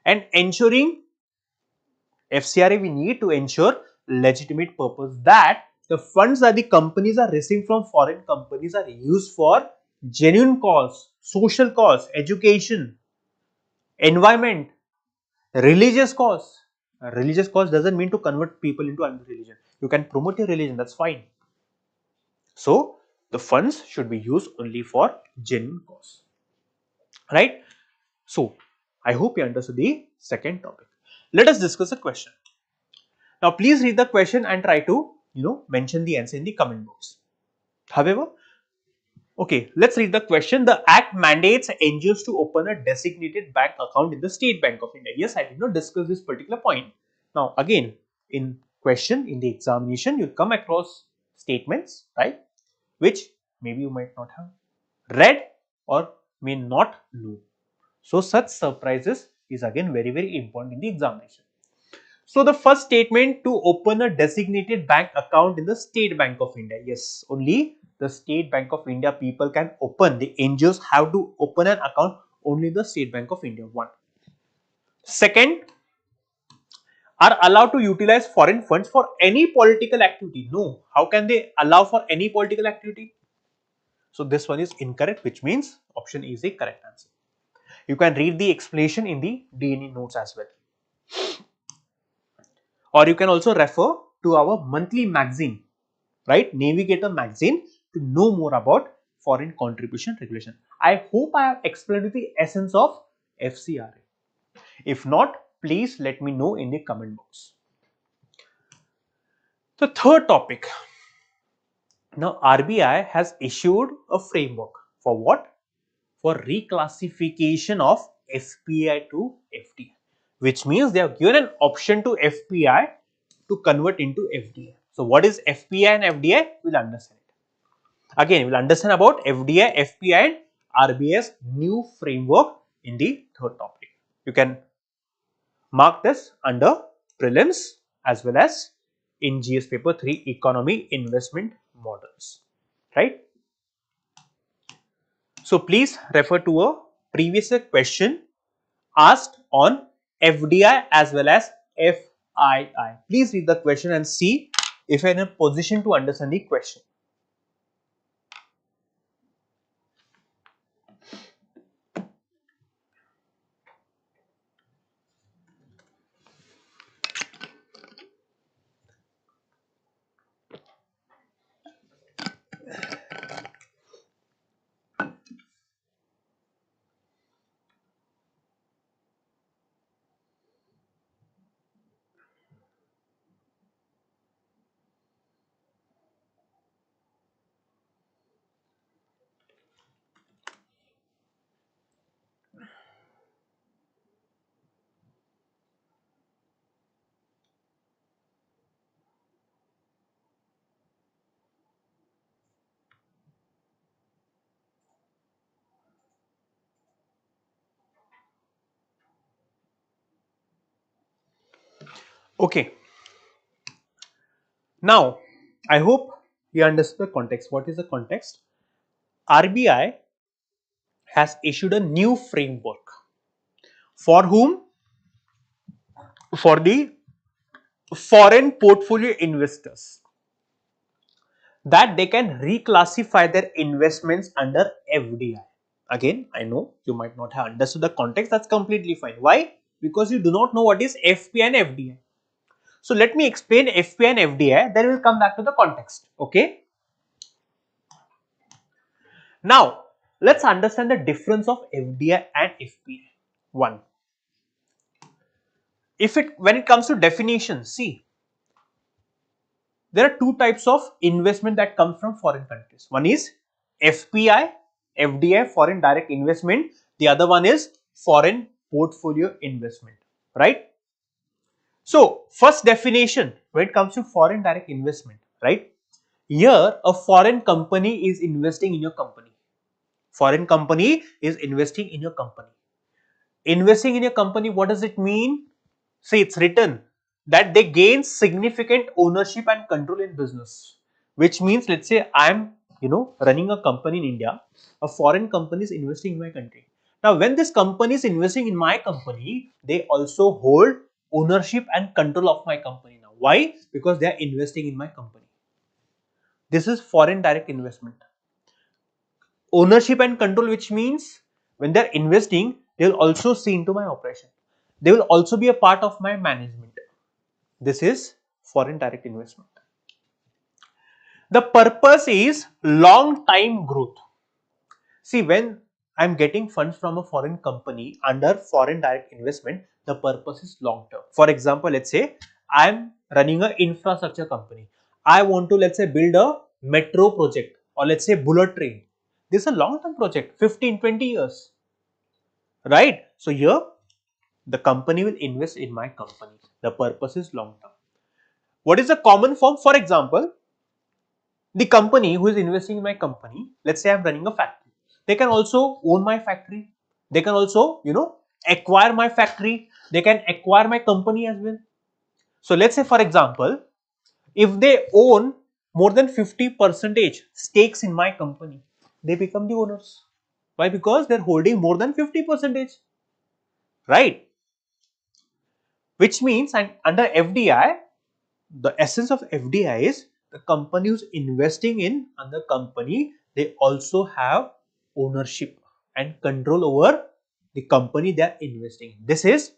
And ensuring FCRA, we need to ensure legitimate purpose, that the funds that the companies are receiving from foreign companies are used for genuine cause, social cause, education, environment, religious cause. A religious cause doesn't mean to convert people into another religion. You can promote your religion, that's fine. So, the funds should be used only for genuine cause, right? So, I hope you understood the second topic. Let us discuss a question. Now, please read the question and try to, mention the answer in the comment box. However, okay, let's read the question. The Act mandates NGOs to open a designated bank account in the State Bank of India. Yes, I did not discuss this particular point. Now, again, in question, in the examination, you come across statements, right, which maybe you might not have read or may not know. So, such surprises is again very, very important in the examination. So, the first statement, to open a designated bank account in the State Bank of India. Yes, only the State Bank of India people can open. The NGOs have to open an account only the State Bank of India. One. Second, are allowed to utilize foreign funds for any political activity. No. How can they allow for any political activity? So, this one is incorrect, which means option E is the correct answer. You can read the explanation in the DNA notes as well. Or you can also refer to our monthly magazine, right, Navigator magazine, to know more about foreign contribution regulation. I hope I have explained the essence of FCRA. If not, please let me know in the comment box. The third topic. Now, RBI has issued a framework for what? For reclassification of FPI to FDI, which means they have given an option to FPI to convert into FDI. So, what is FPI and FDI? We'll understand it. Again, we'll understand about FDI, FPI and RBI's new framework in the third topic. You can mark this under prelims as well as in GS paper 3 economy investment models, right? So please refer to a previous question asked on FDI as well as FII. Please read the question and see if you are in a position to understand the question. Okay. Now, I hope you understood the context. What is the context? RBI has issued a new framework for whom? For the foreign portfolio investors, that they can reclassify their investments under FDI. Again, I know you might not have understood the context. That's completely fine. Why? Because you do not know what is FP and FDI. So let me explain FP and FDI, then we'll come back to the context. Okay. Now, let's understand the difference of FDI and FPI. One, when it comes to definition, see, there are two types of investment that come from foreign countries. One is FPI, FDI, foreign direct investment. The other one is foreign portfolio investment, right? So, first definition when it comes to foreign direct investment, right? Here, a foreign company is investing in your company. Foreign company is investing in your company. Investing in your company, what does it mean? See, it's written that they gain significant ownership and control in business, which means, let's say I'm, running a company in India, a foreign company is investing in my country. Now, when this company is investing in my company, they also hold ownership and control of my company now. Why? Because they are investing in my company. This is foreign direct investment. Ownership and control, which means when they're investing, they will also see into my operation. They will also be a part of my management. This is foreign direct investment. The purpose is long time growth. See, when I'm getting funds from a foreign company under foreign direct investment, the purpose is long term. For example, let's say I'm running an infrastructure company. I want to, let's say, build a metro project, or let's say bullet train. This is a long term project, 15-20 years, right? So here the company will invest in my company. The purpose is long term. What is the common form? For example, the company who is investing in my company, let's say I'm running a factory, they can also own my factory. They can also, acquire my factory. They can acquire my company as well. So let's say, for example, if they own more than 50% stakes in my company, they become the owners. Why? Because they're holding more than 50%, right? Which means, and under FDI, the essence of FDI is the company who's investing in another company, they also have ownership and control over the company they are investing in. This is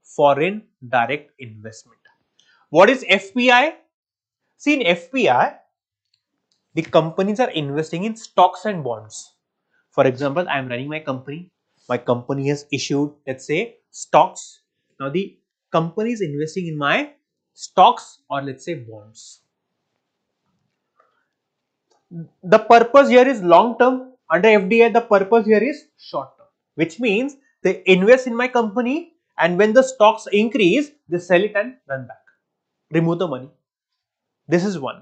foreign direct investment. What is FPI? See, in FPI, the companies are investing in stocks and bonds. For example, I am running my company. My company has issued, let's say, stocks. Now, the company is investing in my stocks or let's say bonds. The purpose here is long term. Under FDI, the purpose here is short term, which means they invest in my company, and when the stocks increase, they sell it and run back, remove the money. This is one.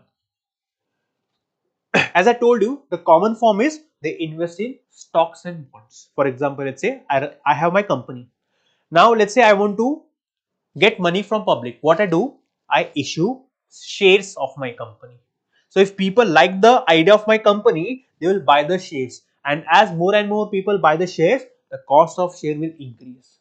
As I told you, the common form is they invest in stocks and bonds. For example, let's say I have my company. Now, let's say I want to, get money from public, what I do? I issue shares of my company. So if people like the idea of my company, they will buy the shares, and as more and more people buy the shares, the cost of share will increase.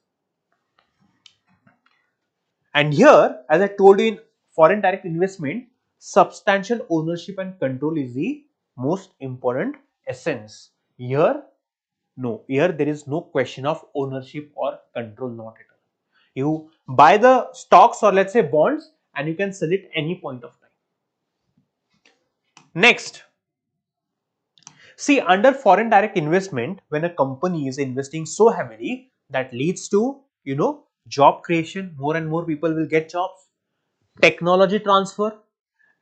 And here, as I told you in foreign direct investment, substantial ownership and control is the most important essence. Here, no, here there is no question of ownership or control, not at all. You buy the stocks or let's say bonds and you can sell it any point of time. Next, see, under foreign direct investment, when a company is investing so heavily, that leads to, job creation. More and more people will get jobs, technology transfer,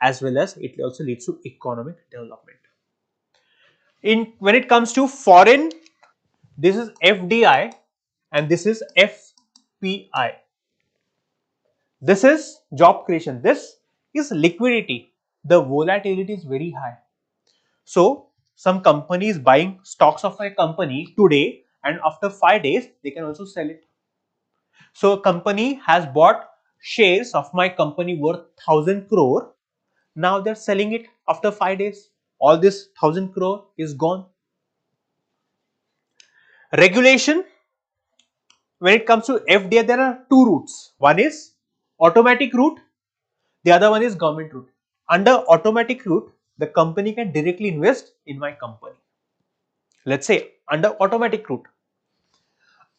as well as it also leads to economic development. When it comes to foreign, this is FDI and this is FPI. This is job creation. This is liquidity. The volatility is very high. So some companies buying stocks of a company today and after 5 days they can also sell it. So a company has bought shares of my company worth 1000 crore. Now they're selling it after 5 days. All this 1000 crore is gone. Regulation, when it comes to FDI, there are two routes. One is automatic route, the other one is government route. Under automatic route, the company can directly invest in my company. Let's say under automatic route.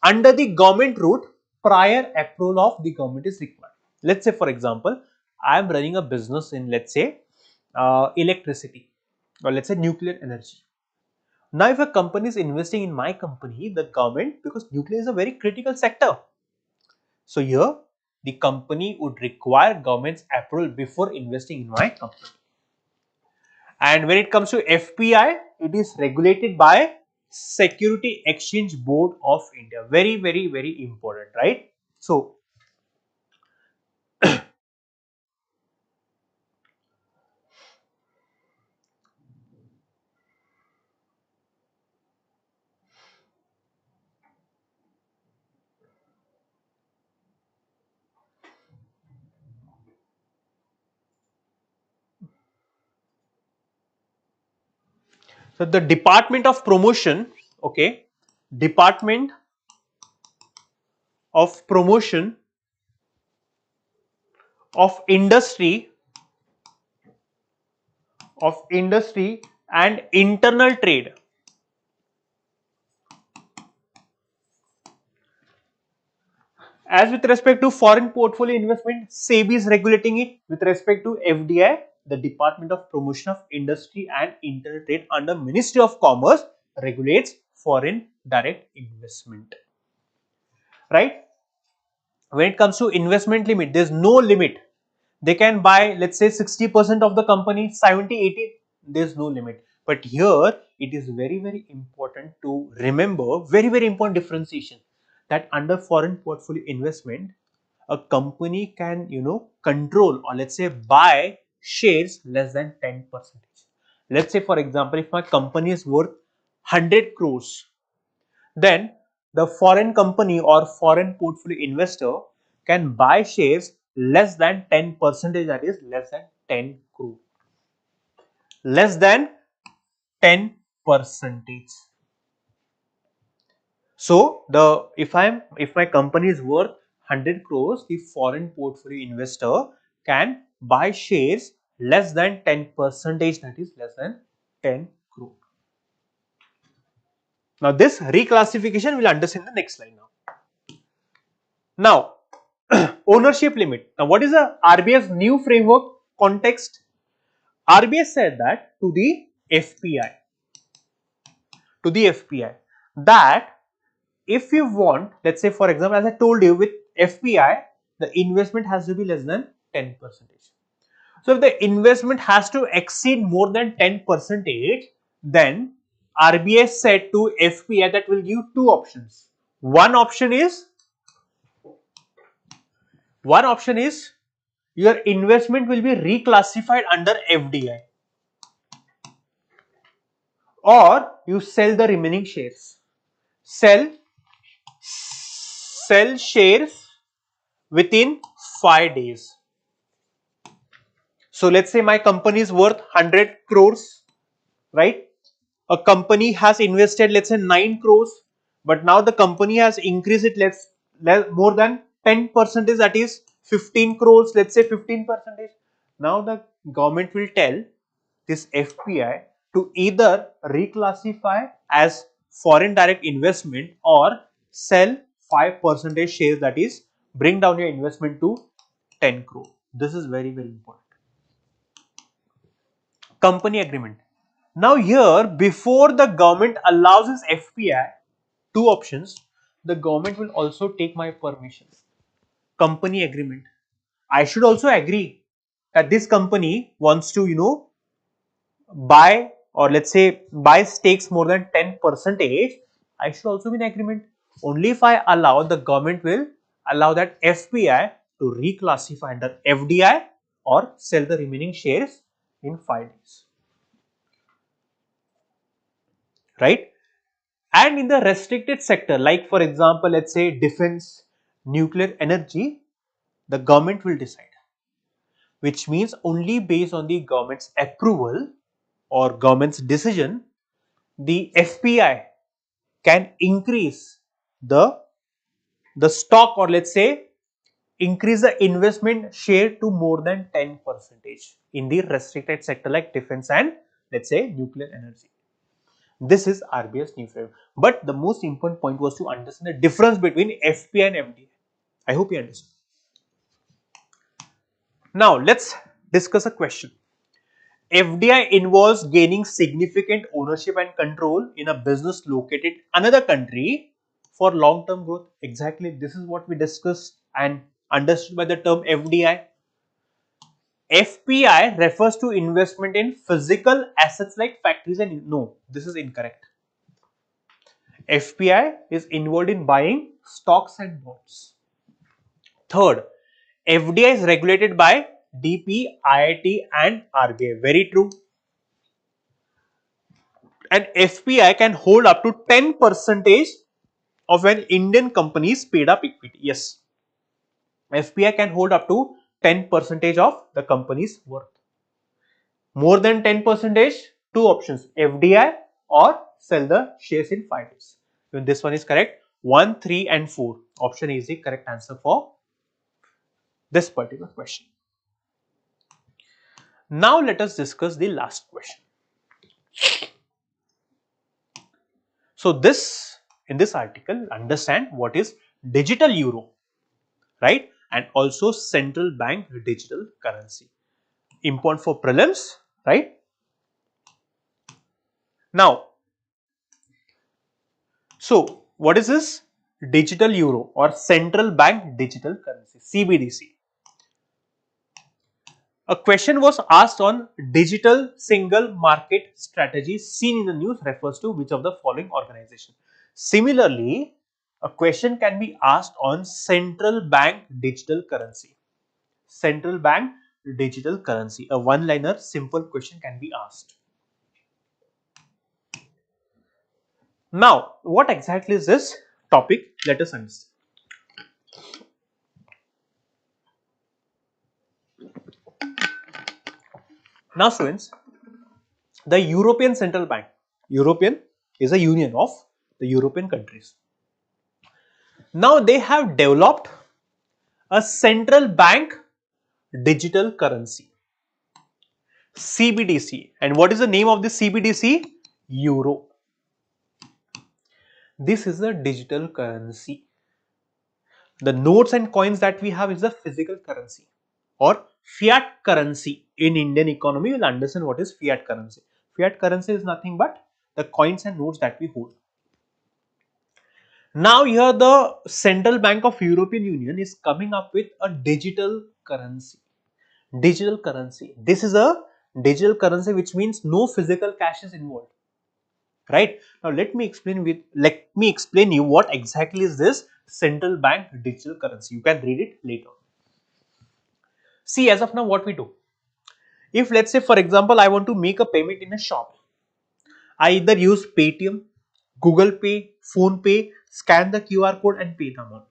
Under the government route, prior approval of the government is required. Let's say, for example, I am running a business in, let's say, electricity or let's say nuclear energy. Now, if a company is investing in my company, the government, because nuclear is a very critical sector. So, here the company would require government's approval before investing in my company. And when it comes to FPI, it is regulated by Security Exchange Board of India. Very, very, very important, right? So, the Department of Promotion, okay, Department of Promotion of Industry and Internal Trade. As with respect to foreign portfolio investment, SEBI is regulating it. With respect to FDI, the Department of Promotion of Industry and Internal Trade under Ministry of Commerce regulates foreign direct investment. Right? When it comes to investment limit, there is no limit. They can buy, let's say, 60% of the company, 70, 80, there is no limit. But here, it is very, very important to remember, very, very important differentiation, that under foreign portfolio investment, a company can, control or let's say buy shares less than 10%. Let's say, for example, if my company is worth 100 crores, then the foreign company or foreign portfolio investor can buy shares less than 10%, that is less than 10 crore. Less than 10%. So if my company is worth 100 crores, the foreign portfolio investor can buy shares less than 10%, that is less than 10 crore. Now this reclassification we'll understand in the next slide now. Now, ownership limit. Now, what is the RBI's new framework context? RBI said that to the FPI, that if you want, let's say for example, as I told you, with FPI, the investment has to be less than 10%. So, if the investment has to exceed more than 10%, then RBI said to FPI that will give two options. One option is your investment will be reclassified under FDI, or you sell the remaining shares. Sell shares within 5 days. So let's say my company is worth 100 crores, right? A company has invested, let's say 9 crores, but now the company has increased it more than 10%, that is 15 crores, let's say 15%. Now the government will tell this FPI to either reclassify as foreign direct investment or sell 5% shares, that is bring down your investment to 10 crore. This is very, very important. Company agreement. Now here, before the government allows this FPI, two options, the government will also take my permission. Company agreement. I should also agree that this company wants to, buy, or let's say buy stakes more than 10%. I should also be in agreement. Only if I allow, the government will allow that FPI to reclassify under FDI or sell the remaining shares in 5 days. Right? And in the restricted sector, like for example, let's say defense, nuclear energy, the government will decide, which means only based on the government's approval or government's decision, the FPI can increase the stock, or let's say increase the investment share to more than 10% in the restricted sector like defense and let's say nuclear energy. This is RBI's new framework. But the most important point was to understand the difference between FPI and FDI. I hope you understand. Now let's discuss a question. FDI involves gaining significant ownership and control in a business located in another country for long-term growth. Exactly, this is what we discussed and understood by the term FDI. FPI refers to investment in physical assets like factories and no, this is incorrect. FPI is involved in buying stocks and bonds. Third, FDI is regulated by DP, IIT and RBI. Very true. And FPI can hold up to 10% of an Indian company's paid up equity. Yes, FPI can hold up to 10% of the company's worth. More than 10%, two options, FDI or sell the shares in 5 days. When this one is correct, 1, 3 and 4. Option A is the correct answer for this particular question. Now let us discuss the last question. So in this article, understand what is digital euro, right? And also central bank digital currency. Important for prelims, right? Now, so what is this digital euro or central bank digital currency, CBDC? A question was asked on digital single market strategy seen in the news refers to which of the following organization. Similarly, a question can be asked on central bank digital currency. Central bank digital currency. A one-liner simple question can be asked. Now, what exactly is this topic? Let us understand. Now, students, the European Central Bank. European is a union of the European countries. Now, they have developed a central bank digital currency, CBDC. And what is the name of this CBDC? Euro. This is a digital currency. The notes and coins that we have is a physical currency or fiat currency. In Indian economy, you will understand what is fiat currency. Fiat currency is nothing but the coins and notes that we hold. Now here the Central Bank of European Union is coming up with a digital currency. Digital currency. This is a digital currency, which means no physical cash is involved. Right? Now let me explain you what exactly is this central bank digital currency. You can read it later. See, as of now, what we do. If let's say for example, I want to make a payment in a shop, I either use Paytm, Google Pay, Phone Pay, scan the QR code and pay the amount.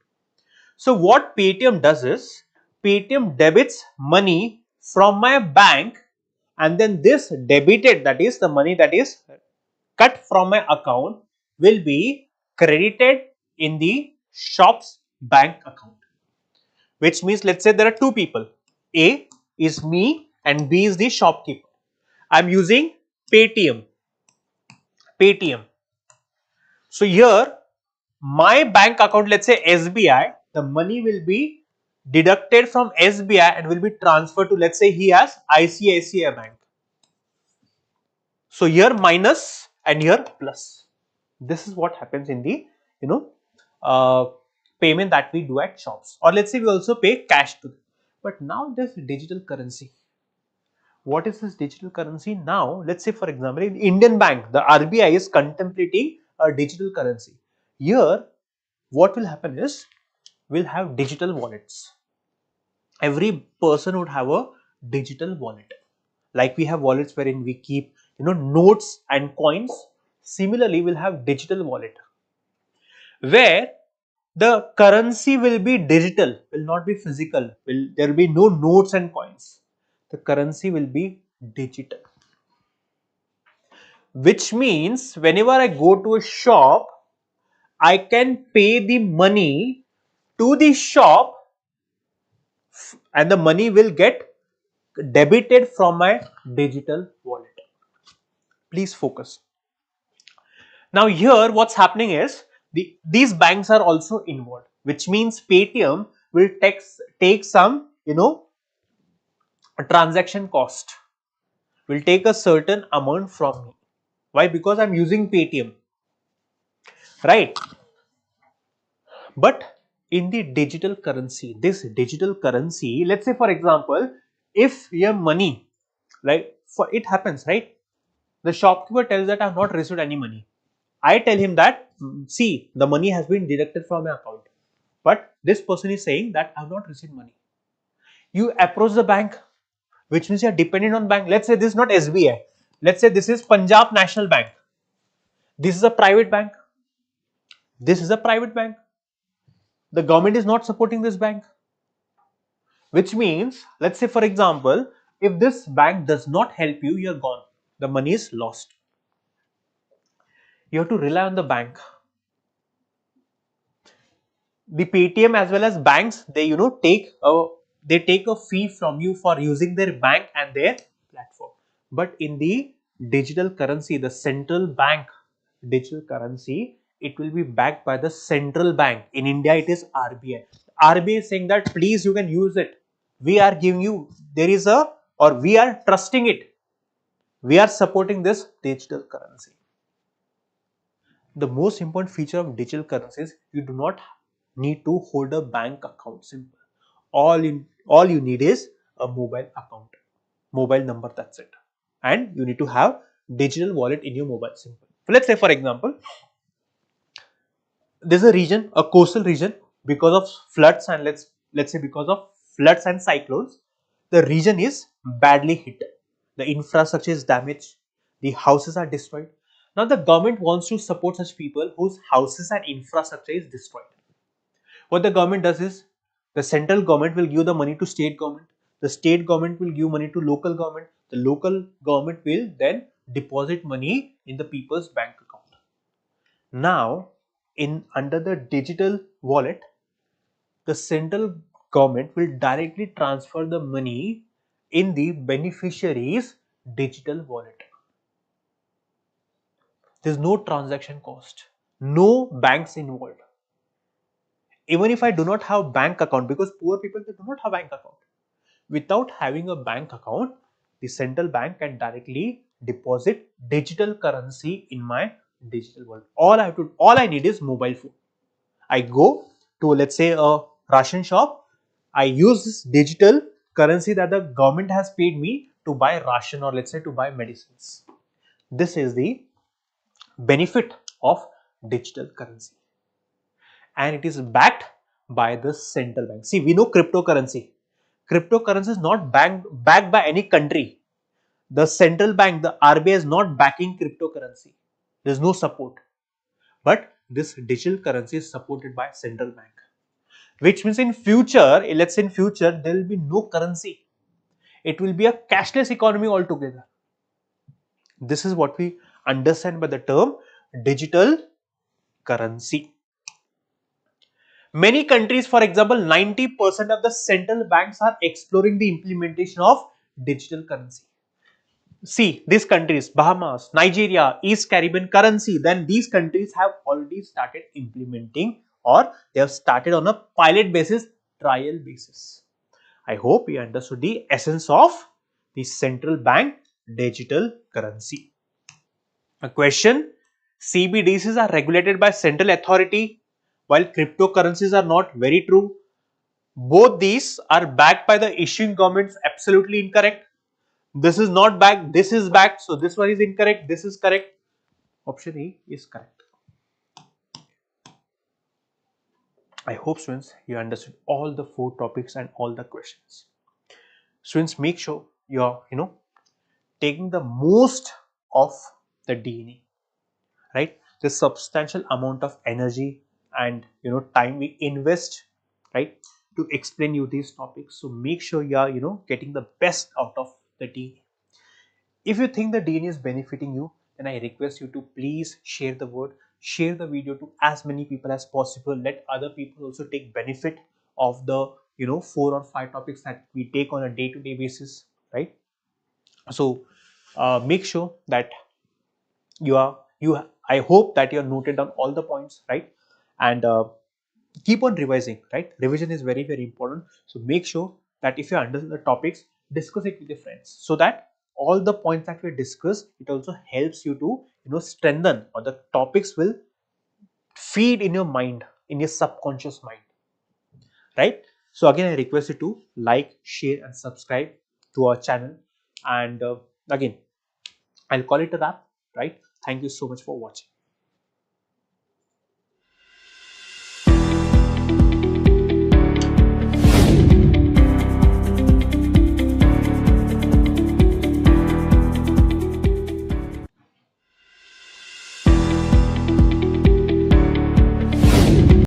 So what Paytm does is, Paytm debits money from my bank, and then this debited, that is the money that is cut from my account, will be credited in the shop's bank account. Which means, let's say there are two people, A is me and B is the shopkeeper. I am using Paytm. So here my bank account, let's say SBI, the money will be deducted from SBI and will be transferred to, let's say he has ICICI Bank. So here minus and here plus. This is what happens in the uh, payment that we do at shops, or let's say we also pay cash to them. But now there's digital currency. What is this digital currency? Now let's say, for example, in Indian Bank, the RBI is contemplating a digital currency. Here what will happen is, we'll have digital wallets. Every person would have a digital wallet. Like we have wallets wherein we keep notes and coins. Similarly, we'll have digital wallet where the currency will be digital, will not be physical. There will be no notes and coins. The currency will be digital. Which means whenever I go to a shop, I can pay the money to the shop and the money will get debited from my digital wallet. Please focus. Now here what's happening is, these banks are also involved, which means Paytm will take some a transaction cost, will take a certain amount from me. Why? Because I'm using Paytm, right? But in the digital currency, this digital currency, let's say for example, if your money, like for it happens, right? The shopkeeper tells that I have not received any money. I tell him that, see, the money has been deducted from my account. But this person is saying that I have not received money. You approach the bank, which means you are dependent on bank. Let's say this is not SBI. Let's say this is Punjab National Bank. This is a private bank. This is a private bank. The government is not supporting this bank. Which means, let's say for example, if this bank does not help you, you're gone. The money is lost. You have to rely on the bank. The Paytm as well as banks, they take a fee from you for using their bank and their platform. But in the digital currency, the central bank digital currency, it will be backed by the central bank. In India, it is RBI. RBI is saying that please, you can use it. We are giving you, we are trusting it. We are supporting this digital currency. The most important feature of digital currency is, you do not need to hold a bank account. Simple. All you need is a mobile account, mobile number, that's it. And you need to have digital wallet in your mobile. Simple. So let's say for example, there's a region, a coastal region, because of floods, and let's say because of floods and cyclones, the region is badly hit. The infrastructure is damaged, the houses are destroyed. Now the government wants to support such people whose houses and infrastructure is destroyed. What the government does is, the central government will give the money to state government, the state government will give money to local government, the local government will then deposit money in the people's bank account. Now, under the digital wallet, the central government will directly transfer the money in the beneficiary's digital wallet. There is no transaction cost, no banks involved. Even if I do not have bank account, because poor people, they do not have bank account. Without having a bank account, the central bank can directly deposit digital currency in my digital wallet. All I need is mobile phone. I go to, let's say, a ration shop. I use this digital currency that the government has paid me to buy ration, or let's say to buy medicines. This is the benefit of digital currency. And it is backed by the central bank. See, we know cryptocurrency. Cryptocurrency is not backed by any country. The central bank, the RBI, is not backing cryptocurrency. There is no support. But this digital currency is supported by central bank. which means in future, let's say in future, there will be no currency. It will be a cashless economy altogether. This is what we understand by the term digital currency. Many countries, for example, 90% of the central banks are exploring the implementation of digital currency. See, these countries, Bahamas, Nigeria, East Caribbean currency, then these countries have already started implementing, or they have started on a pilot basis, trial basis. I hope you understood the essence of the central bank digital currency. A question: CBDCs are regulated by central authority while cryptocurrencies are not. Very true. Both these are backed by the issuing governments. Absolutely incorrect. This is not backed, this is backed. So this one is incorrect, this is correct. Option A is correct. I hope students you understood all the four topics and all the questions. Students, make sure you are taking the most of the DNA, right? The substantial amount of energy and time we invest, right, to explain you these topics. So make sure you are getting the best out of the DNA. If you think the DNA is benefiting you, then I request you to please share the word, share the video to as many people as possible. Let other people also take benefit of the 4 or 5 topics that we take on a day-to-day basis, right? So make sure that I hope that you have noted down all the points, right? And keep on revising, right? Revision is very, very important. So make sure that if you understand the topics, discuss it with your friends, so that all the points that we discuss, it also helps you to strengthen, or the topics will feed in your mind, in your subconscious mind, right? So again, I request you to like, share and subscribe to our channel. And again, I'll call it a wrap, right? Thank you so much for watching.